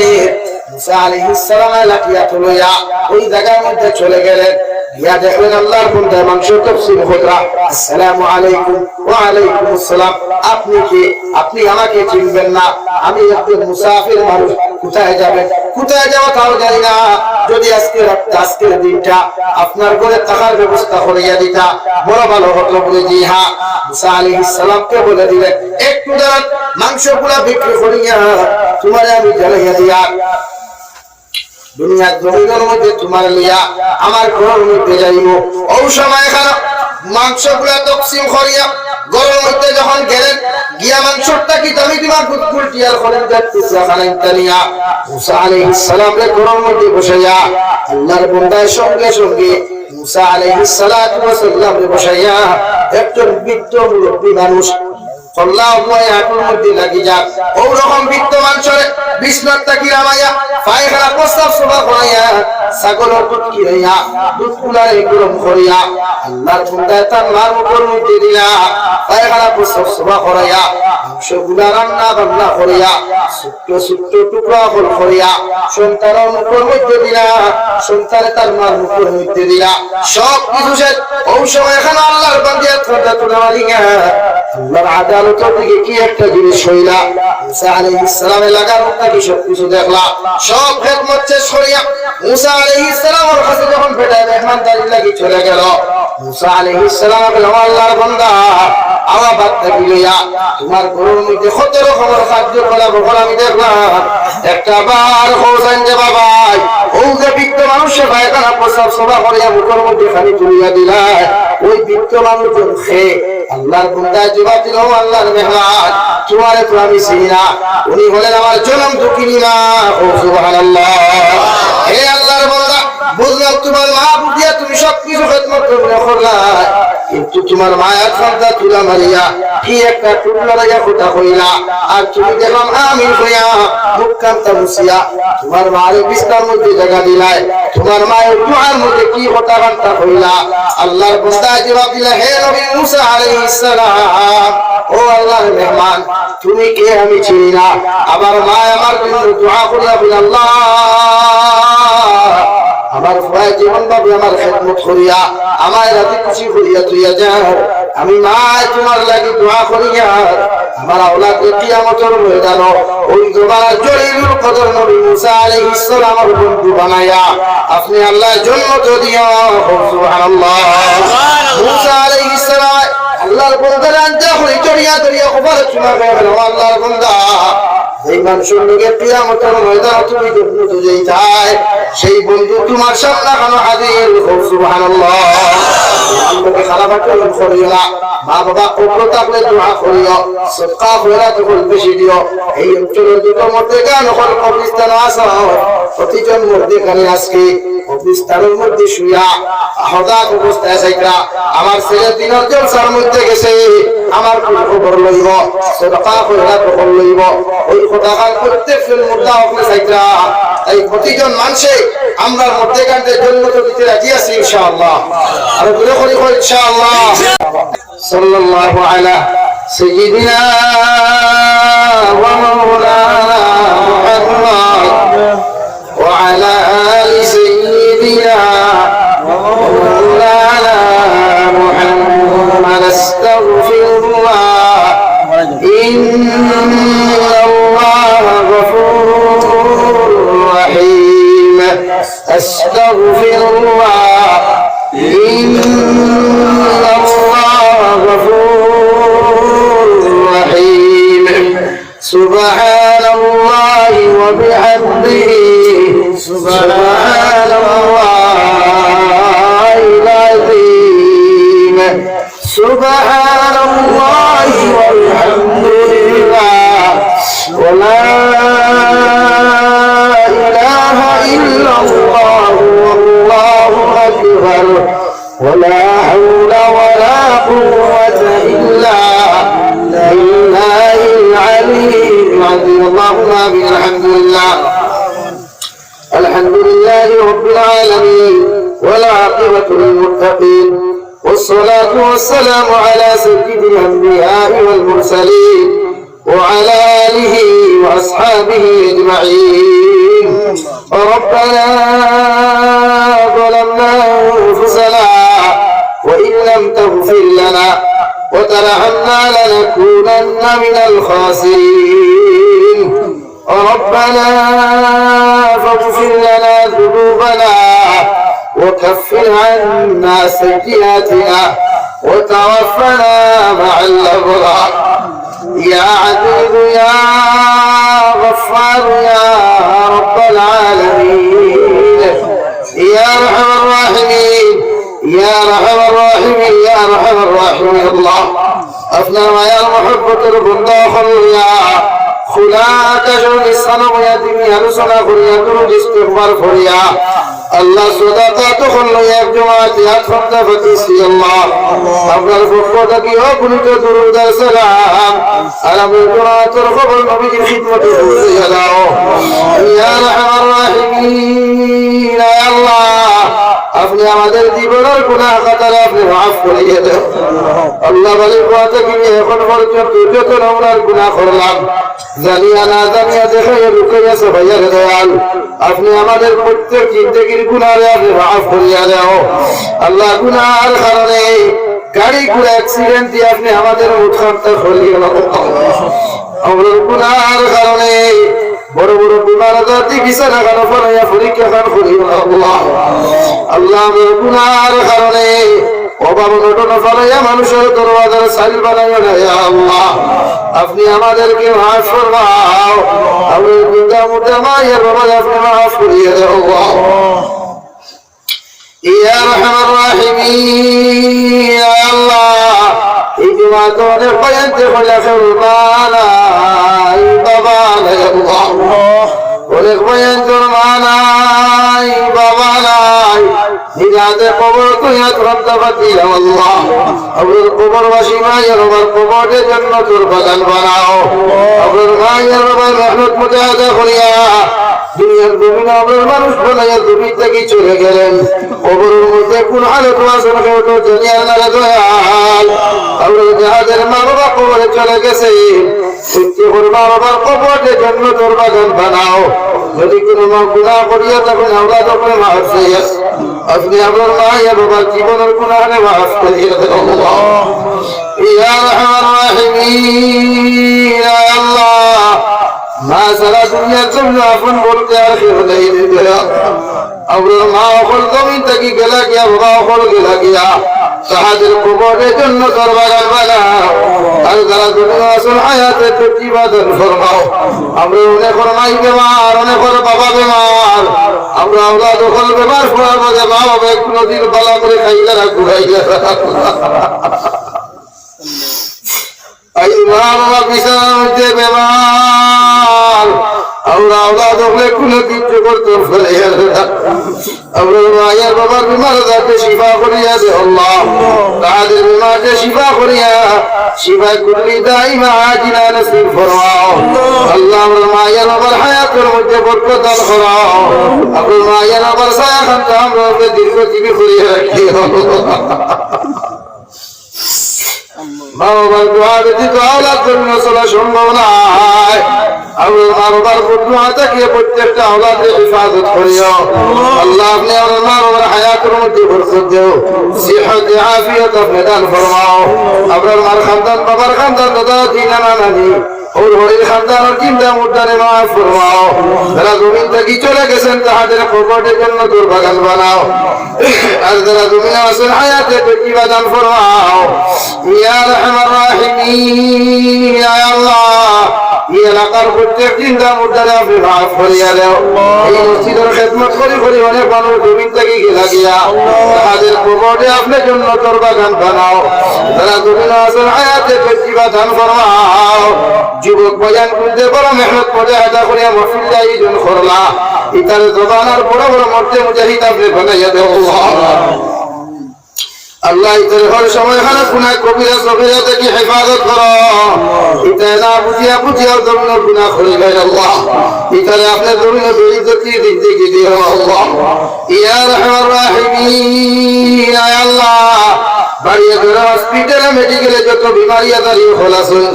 মুসা আলাইহিস সালাম লাঠিয়া তুলিয়া ওই জায়গার মধ্যে চলে গেলেন, গিয়া দেখলেন আল্লাহর বান্দা মাংস তকসিম হতরা। আসসালামু আলাইকুম। ওয়া আলাইকুম আসসালাম। আপনি কি? আপনি আমাকে চিনবেন না, আমি একজন মুসাফির মানুষ, কোথায় যাবেন? কোথায় যাওয়া তাও জানি না, যদি আজকের দিনটা আপনার ঘরে থাকার ব্যবস্থা করিয়া দিতা বড় ভালো হতো বলে। জি হ্যাঁ। মুসা আলাইহিস সালামকে বলে দিলেন, একটু দাঁড়ান, মাংসগুলা বিক্রি করিয়া তোমারে আমি জানাইয়া দিয়া দুনিয়ার জমিনের মধ্যে তোমার লিয়া আমার ঘরের মধ্যে যাইব। ও সময় খারাপ মাংসগুলা তকসিম করিয়া ঘরের মধ্যে যখন গেলেন, গিয়া মাংসটা কি তুমি তোমার গুটগুটিয়ার করেন যাচ্ছে খালাইতানিয়া মুসা আলাইহিস সালামের ঘরের মধ্যে বসাইয়া আল্লাহর বান্দার সঙ্গে সঙ্গে মুসা আলাইহিস সালাতু ওয়াস সালাম বসাইয়া একজন বৃদ্ধ মুরব্বী মানুষ কল্লা উম্মায় হাঁটুর মধ্যে লাগি যাক ওরকম বিদ্যমান চলে বিষ্ণুর তাকি রামাইয়া পায়খানা প্রস্তাব সভা করাইয়া ছাগলের দুধ কি হইয়া দুধ কুলারে গরম করিয়া আল্লাহর বান্দায় তার মার মুখের মধ্যে দিলা পায়খানা প্রস্তাব সভা করাইয়া মাংসগুলা রান্না বান্না করিয়া ছোট্ট ছোট্ট টুকরা হল করিয়া সন্তানের মুখের মধ্যে দিলা সন্তানে তার মার মুখের মধ্যে দিলা সব কিছু শেষ ওই সময় এখানে আল্লাহর বান্দিয়া ঠান্ডা তুলে মারিয়া আল্লাহর আদালতের দিকে কি একটা জিনিস হইলা মুসা আলাইহিস সালামের লাগার নাকি সব কিছু দেখলা সব খেদমত শেষ করিয়া মুসা আলাইহিস সালামের কাছে যখন বেটায় মেহমানদারি লাগি চলে গেল মুসা আলাইহিস সালাম বলল আল্লাহর বান্দা আমার বাচ্চা গিয়া তোমার ঘরের মধ্যে কত রকমের কার্যকলাপ আমি দেখলাম একটা বার হোসেন যে বাবা ও যে বৃদ্ধ মানুষের পায়খানা প্রস্রাব সভা করিয়া মুখের মধ্যে খালি তুলিয়া দিলায় ওই বৃদ্ধ মানুষজন খেয়ে আল্লাহর বান্দায় জবাব দিল আল্লাহর মেহমান তোমারে তো আমি চিনি না উনি বলেন আমার জনম দুঃখিনী মা ও সুবহানাল্লাহ হে আল্লাহর বান্দা বুঝলাম তোমার মা বুঝিয়া তুমি সবকিছু খেদমত করলা কিন্তু তোমার মায়ের খান্দা তুলা মারিয়া কি একটা টুকরা রাইয়া কথা কইলা আর তুমি দেখলাম আমিন কইয়া মুখ কান্তা মুছিয়া তোমার মায়ের বিছানার মধ্যে জায়গা দিলাই তোমার মায়ের দুয়ার মধ্যে কি কথা কান্তা কইলা আল্লাহর বান্দা জবাব দিলা হে নবী মুসা আলাইহিস সালাম ও আল্লাহর মেহমান তুমি কে আমি চিনি না আবার মা আমার জন্য দোয়া করিয়া বলে আল্লাহ আমার ভয় জীবন ভাবে আমার খেদমত করিয়া আমার রাতে খুশি করিয়া তুইয়া যাও আমি মা তোমার লাগি দোয়া করিয়া আমার আওলাদকে কিয়ামতের ময়দানে ওই দোয়া জলিলুল কদর নবী মুসা আলাইহিস সালামের বন্ধু বানায়া আপনি আল্লাহর জান্নাত দিও সুবহানাল্লাহ মুসা আলাইহিস সালাম আল্লাহর বান্দার আনতে হই জড়িয়া দরিয়া খবর শোনা গেল আল্লাহর বান্দা এই মানুষের লোকে কিয়ামতের ময়দানে তুমি জান্নাত যাইতাই সেই বন্ধু তোমার সামনে কানো হাজির সুবহানাল্লাহ আল্লাহকে খালাফাত করিও না মা বাবা কবর থাকলে দোয়া করিও সদকা কইরা তো বেশি দিও এই অঞ্চলের দুটো মধ্যে গান হল কবরস্থান আছে প্রতিজন মধ্যে কানে আজকে কবরস্থানের মধ্যে শুয়া হদা অবস্থায় সাইকরা আমার ছেলে দিনের জলসার মধ্যে গেছে আমার খবর লইব সদকা কইরা তো লইব ওই খোদাকার প্রত্যেকজন মুর্দা হকলে সাইকরা এই প্রতিজন মানুষে আমরার মধ্যে গানতে জান্নাত দিতে রাজি আছি ইনশাআল্লাহ আর দূরে করি ইনশাআল্লাহ সাল্লাল্লাহু আলা সাইয়্যিদিনা ওয়া মাওলানা মুহাম্মদ ওয়া আলা আলি সাইয়্যিদিনা ওয়া মাওলানা মুহাম্মদ আস্তাগফিরুল্লাহ ইন্নাল্লাহা গফুরুর রহিম আস্তাগফিরুল্লাহ سبحان الله وبحمده سبحان الله العظيم سبحان الله والحمد لله ولا إله إلا الله والله أكبر ولا حول ولا قوة إلا بالله العلي العظيم اللهم آمين الحمد لله رب العالمين والعاقبة للمتقين والصلاة والسلام على سيد الأنبياء والمرسلين وعلى آله وأصحابه أجمعين ربنا ظلمنا أنفسنا وإن لم تغفر لنا وترحمنا لنكونن من الخاسرين ربنا فاغفر لنا ذنوبنا وكفر عنا سيئاتنا وتوفنا مع الأبرار يا عزيز يا غفار يا رب العالمين يا أرحم الراحمين يا أرحم الراحمين يا أرحم الراحمين الله أفنى يا محبة البندق يا খোলা আকাশের নিস্তানো হইয়া তিনি আলোচনা করিয়া দুরূদ ইস্তিগফার করিয়া আল্লাহ সদাকা তখন লইয়া এক জমাত হাত ফরদা ফতিছি আল্লাহ আপনার পক্ষ থেকে অগণিত দুরূদ আর সালাম আর আমি জমাতের খবর নবীর খিদমতে পৌঁছাইয়া দাও ইয়া রাহমার রাহিমিন আল্লাহ আপনি আমাদের জীবনের গুনাহ খাতারে আপনি মাফ করিয়ে দেন আল্লাহ বলেন কথা কি এখন পর্যন্ত যত আমরার গুনাহ করলাম জানিয়া না জানিয়া দেখে লুকাইয়া সবাইয়ের দয়াল আপনি আমাদের প্রত্যেক জিন্দেগির গুনাহে আপনি মাফ করিয়া দাও আল্লাহ গুনাহের কারণে গাড়ি ঘোড়া অ্যাক্সিডেন্ট দিয়ে আপনি আমাদের উৎখানটা করিয়ে দাও আমাদের গুনাহের কারণে বড় বড় বিমার জাতি বিছানা খান ফরাইয়া পরীক্ষা খান করিও না আল্লাহ আল্লাহ আমাদের গুনাহের কারণে অভাব অনটন ফরাইয়া মানুষের দরওয়াজার সাইল বানাইও না ইয়া আল্লাহ আপনি আমাদেরকে মাফ ফরমাও আমাদের পিতা মাতা মায়ের বাবা আপনি মাফ করিয়ে দাও আল্লাহ ইয়া রাহমার রাহিমিন ইয়া আল্লাহ এই জমাত অনেক বয়ানতে হইলা ফরমানাই বাবা নাই আল্লাহ অনেক বয়ান তোর মানাই বাবা নাই নিরাতে কবর তুইয়া রব্বাতি আল্লাহ আবুল কবরবাসী মায়ের আমার কবরের জন্য তোর বাগান বানাও আবুল মায়ের আমার মেহনত মুজাহাদা করিয়া দুনিয়ার জমিনে আমার মানুষ বানাইয়া জমি থেকে চলে গেলেন কবরের মধ্যে কোন হালত আসলে ওটো দুনিয়ার নারে দয়াল আবুল জাহাদের মা বাবা কবরে চলে গেছে সত্যি করে মা বাবার কবরের জন্য তোর বাগান বানাও যদি কোনো মা গুনাহ করিয়া তখন আমরা তখন মাফ চাইয়া আপনি আমার মায়া বাবার জীবনের গুনাহে মাফ করিয়া দেন আল্লাহ ইয়া রাহমার রাহিমিন ইয়া আল্লাহ মা সারা দুনিয়ার জন্য আপন বলতে আর কেউ নেই আমরা মা অকল জমিন থেকে গেলা গিয়া বাবা অকল গেলা গিয়া তাহাদের কবরের জন্য তোর বাগান বানাও আর যারা দুনিয়া আসল হায়াতে প্রতিবাদন ফরমাও আমরা অনেকের মাই বেমার অনেকের বাবা বেমার আমরা আমরা দখল বেমার পড়ার মধ্যে মা বাবা একটু নদীর বালা করে খাইলে না ঘুরাইলে এই মা বাবা বিছানার মধ্যে বেমার আমরা আমরা দখলে কোনো কিছু করতে পারি আমরা মায়ের বাবার বিমার যাতে শিফা করিয়া দে আল্লাহ তাদের বিমারকে শিফা করিয়া শিফা কুল্লি দাইমা আজিলা নসিব ফরমাও আল্লাহ আমরা মায়ের বাবার হায়াতের মধ্যে বরকত দান করাও আমরা মায়ের বাবার ছায়া খানটা আমরা দীর্ঘজীবী করিয়া রাখি মা বাবার দোয়া ব্যতীত আওলাদ জন্য চলা সম্ভব নয় আমরা মা বাবার দোয়া থেকে প্রত্যেকটা আওলাদের হিফাজত করিও আল্লাহ আপনি আমার মা বাবার হায়াতের মধ্যে বরকত দেও সিহত আফিয়ত আপনি দান ফরমাও আপনার মার খানদান বাবার খানদান দাদা দিনা নানি और हमारे खानदान जिंदा मुर्दाने माफ फरमाओ जरा जमीन तक चले गए ताहाদের কবরের জন্য তোর বাগান বানাও আর যারা জমিনে আছেন হায়াতে তকীবা দান ফরমাও ইয়া রাহমার রাহিমিন ইয়া আল্লাহ এই এলাকার প্রত্যেক জিন্দা মুর্দারে আপনি মাফ করিয়া দাও এই মসজিদের খিদমত করি করি অনেক মানুষ জমিন থেকে গেলা গিয়া তাহাদের কবরে আপনার জন্য তোর বাগান বানাও যারা জমিনে আছেন হায়াতে তকীবা দান ফরমাও যুবক বয়ান করতে বড় মেহনত মুজাহিদা করিয়া মাহফিল আয়োজন করলা ইতার জবানার বড় বড় মর্দে মুজাহিদ আপনি বানাইয়া দেও আল্লাহ ইতার হর সময় খানা গুনাহ কবিরা সগীরা থেকে হেফাজত করো ইতা না বুঝিয়া বুঝিয়া জমিনের গুনাহ করিবে আল্লাহ ইতারে আপনি জমিনের বেইজ্জতি জিন্দেগি দিও আল্লাহ ইয়া রাহমার রাহিমিন ইয়া আল্লাহ বাড়িয়ে ধরে হসপিটালে মেডিকেলে যত বিমারি আজারি হলাসুন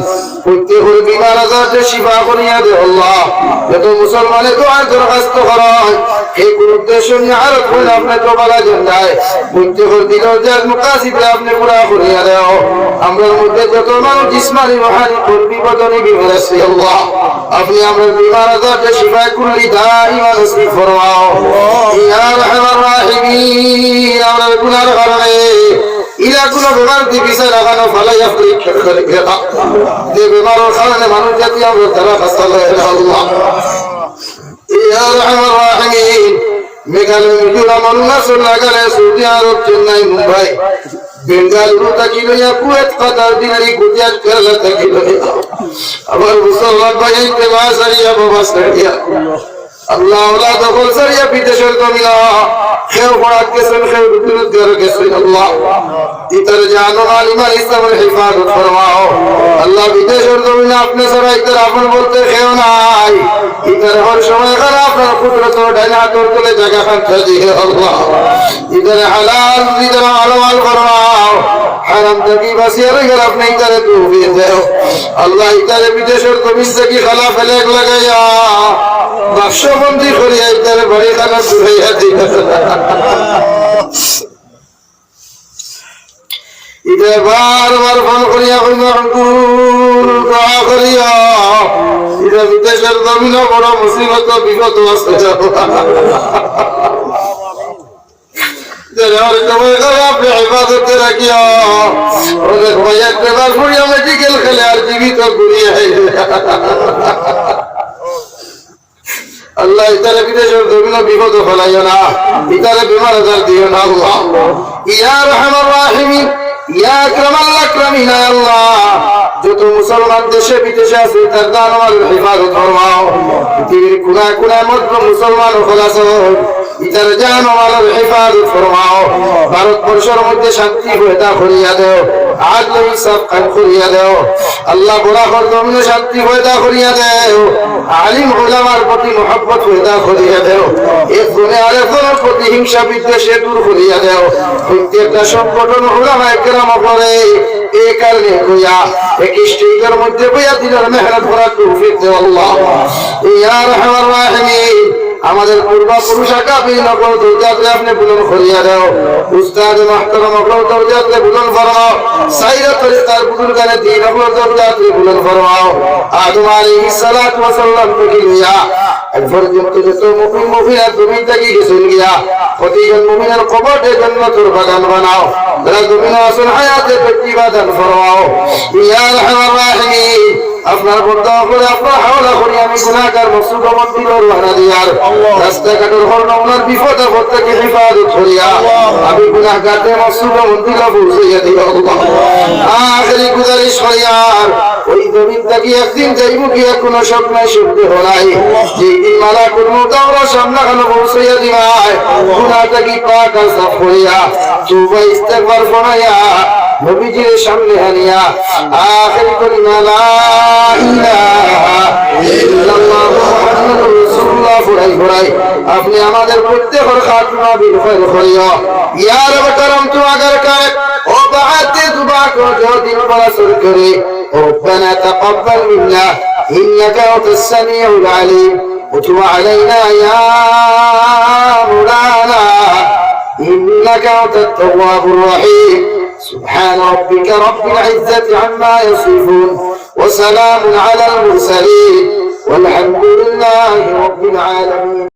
প্রত্যেক বিমার আজারকে শিফা করিয়া দে আল্লাহ যত মুসলমানের দোয়ার দরখাস্ত করায় এই উদ্দেশ্য নিয়ে আর কোন আপনি তো বলা যায় প্রত্যেকের দিলের যে মুকাসিদে আপনি পুরা করিয়া দাও আমরার মধ্যে যত মানুষ জিসমানি রুহানি কলবি বদনি বিমার আছে আল্লাহ আপনি আমরার বিমার আজারকে শিফা কুল্লি দাইমা নসিব ফরমাও ইয়া রাহমার রাহিমিন আমরার গুনার কারণে ইলা কোন বেমার দি বিষয় লাগানো ফালাইয়া পরীক্ষা করে গেলা যে বেমারের কারণে মানুষ জাতি আমরা তারা হাসপাতালে আল্লাহ ইয়া রাহমার রাহিমিন মেঘালয়, মিজোরাম, অরুণাচল, নাগাল্যান্ড, সৌদি আরব, চেন্নাই, মুম্বাই, বেঙ্গালুরু থাকি লইয়া কুয়েত, কাতার, দিল্লি, গুজরাট, কেরালা থাকি লইয়া আবার মুসলমান ভাই ইত্তেবা সারিয়া বাবা সারিয়া আল্লাহ আল্লাহ দখল সারিয়া বিদেশের জমিনা খেউ পড়াত গেছেন, খেউ বিরুদ্ধে গেছেন। আল্লাহ ইতার জানো আলিমাল ইসলামের হিফাজত ফরমাও। আল্লাহ বিদেশের জমিনা আপনি ছাড়া ইতার আপন বলতে খেউ নাই। ইতার হর সময় খারাপ আপনার কুদরত ডাইন হাতর তুলে জায়গা খান দিয়ে আল্লাহ ইতার হালাল ইতার হালাল ফরমাও। হারাম থেকে বাঁচিয়ে রেখে আপনি ইতারে তৌফিক দেও। আল্লাহ ইতারে বিদেশের জমিন থেকে খালা ফেলে লাগাইয়া বাক্সবন্দি করিয়া ইতারে বাড়ি খানা ঘুরাইয়া দিবে। ইতারে বারবার ফোন করিয়া দোয়া করিয়া ইতা বিদেশের জমিন বড় মুসিবত বিপদ আছে। আপনি হেফাজতে রাখিয়া একবার ঘুরিয়া মেডিকেল খেলে আর জীবিত ঘুরিয়ে আল্লাহ ইতারে বিদেশের জমিন বিপদ ফেলাইও না, ইতারে বিমার আজার দিও না। আল্লাহ ইয়া রহমান রাহিমিন ইয়া আকরামাল আকরামিন আল্লাহ যত মুসলমান দেশে বিদেশে আছে তার দান আমার হেফাজত ফরমাও। পৃথিবীর কোনায় কোনায় মধ্যে মুসলমান খোলাস ইতারে জান আমার হেফাজত ফরমাও। ভারতবর্ষের মধ্যে শান্তি পয়দা করিয়া দেও, আদল ইনসাফ কায়েম করিয়া দেও। আল্লাহ বরাবর জমিনে শান্তি পয়দা করিয়া দেও, আলিম উলামার প্রতি মহব্বত পয়দা করিয়া দেও। একজনে আরেকজনের প্রতি হিংসা বিদ্বেষে দূর করিয়া দেও। প্রত্যেকটা সংগঠন উলামায়ে কেরাম করে এই কারণে কইয়া এক স্টেজের মধ্যে বইয়া দিনের মেহনত করার তৌফিক দেও আল্লাহ ইয়া রহমান রাহিম। আমাদের পূর্বপুরুষ আকাবির নকল দরজাতে আপনি বুলন্দ করিয়া দাও। উস্তাদ মুহতারাম নকল দরজাতে বুলন্দ ফরমাও। সাইরা তরিকার বুজুর্গানে দ্বীন নকল দরজাতে বুলন্দ ফরমাও। আদম আলাইহিস সালাতু ওয়াস সালাম থেকে লিয়া পর্যন্ত যত মুমিন মুমিনাত জমিন থেকে গেছেন গিয়া প্রতিজন মুমিনের কবরে জান্নাতুর বাগান বানাও। যারা জমিনে আছেন হায়াতে তৈয়বা দান ফরমাও ইয়া রহমান রাহিম। আপনার বন্ধা করে আপনার হাওলা করি আমি গুনাহগার মাসুদ মন্দিরের ওয়ানা দিয়ার রাস্তাঘাটের হর নওনার বিপদ আপদ থেকে হেফাজত করিয়া আমি গুনাহগারদের মাসুদ মন্দিরে পৌঁছাইয়া দিও আল্লাহ। আখেরি গুজারিশ করিয়ার ওই জমিন থেকে একদিন যাইব গিয়া কোনো স্বপ্ন সন্দেহ নাই। যেদিন মালাকুল মউত আমরা সামনাখানে পৌঁছাইয়া দিবাই গুনাহটা কি পাক আর সাফ করিয়া তওবা ইস্তেগফার ফরাইয়া নবীজির সামনে হানিয়া আখেরি কলিমা লা ইলাহা ইল্লাল্লাহ মুহাম্মাদুর রাসূলুল্লাহ ফুরাই ফুরাই আপনি আমাদের প্রত্যেকের খাতমা বিল খৈর করিও ইয়া রব করম তু আগার কার ও বাতে দুবা কো जो दिन बड़ा सुर करे ربنا تقبل منا انك انت السميع العليم وتب علينا يا مولانا انك انت التواب الرحيم سبحان ربك رب العزة عما يصفون وسلام على المرسلين والحمد لله رب العالمين.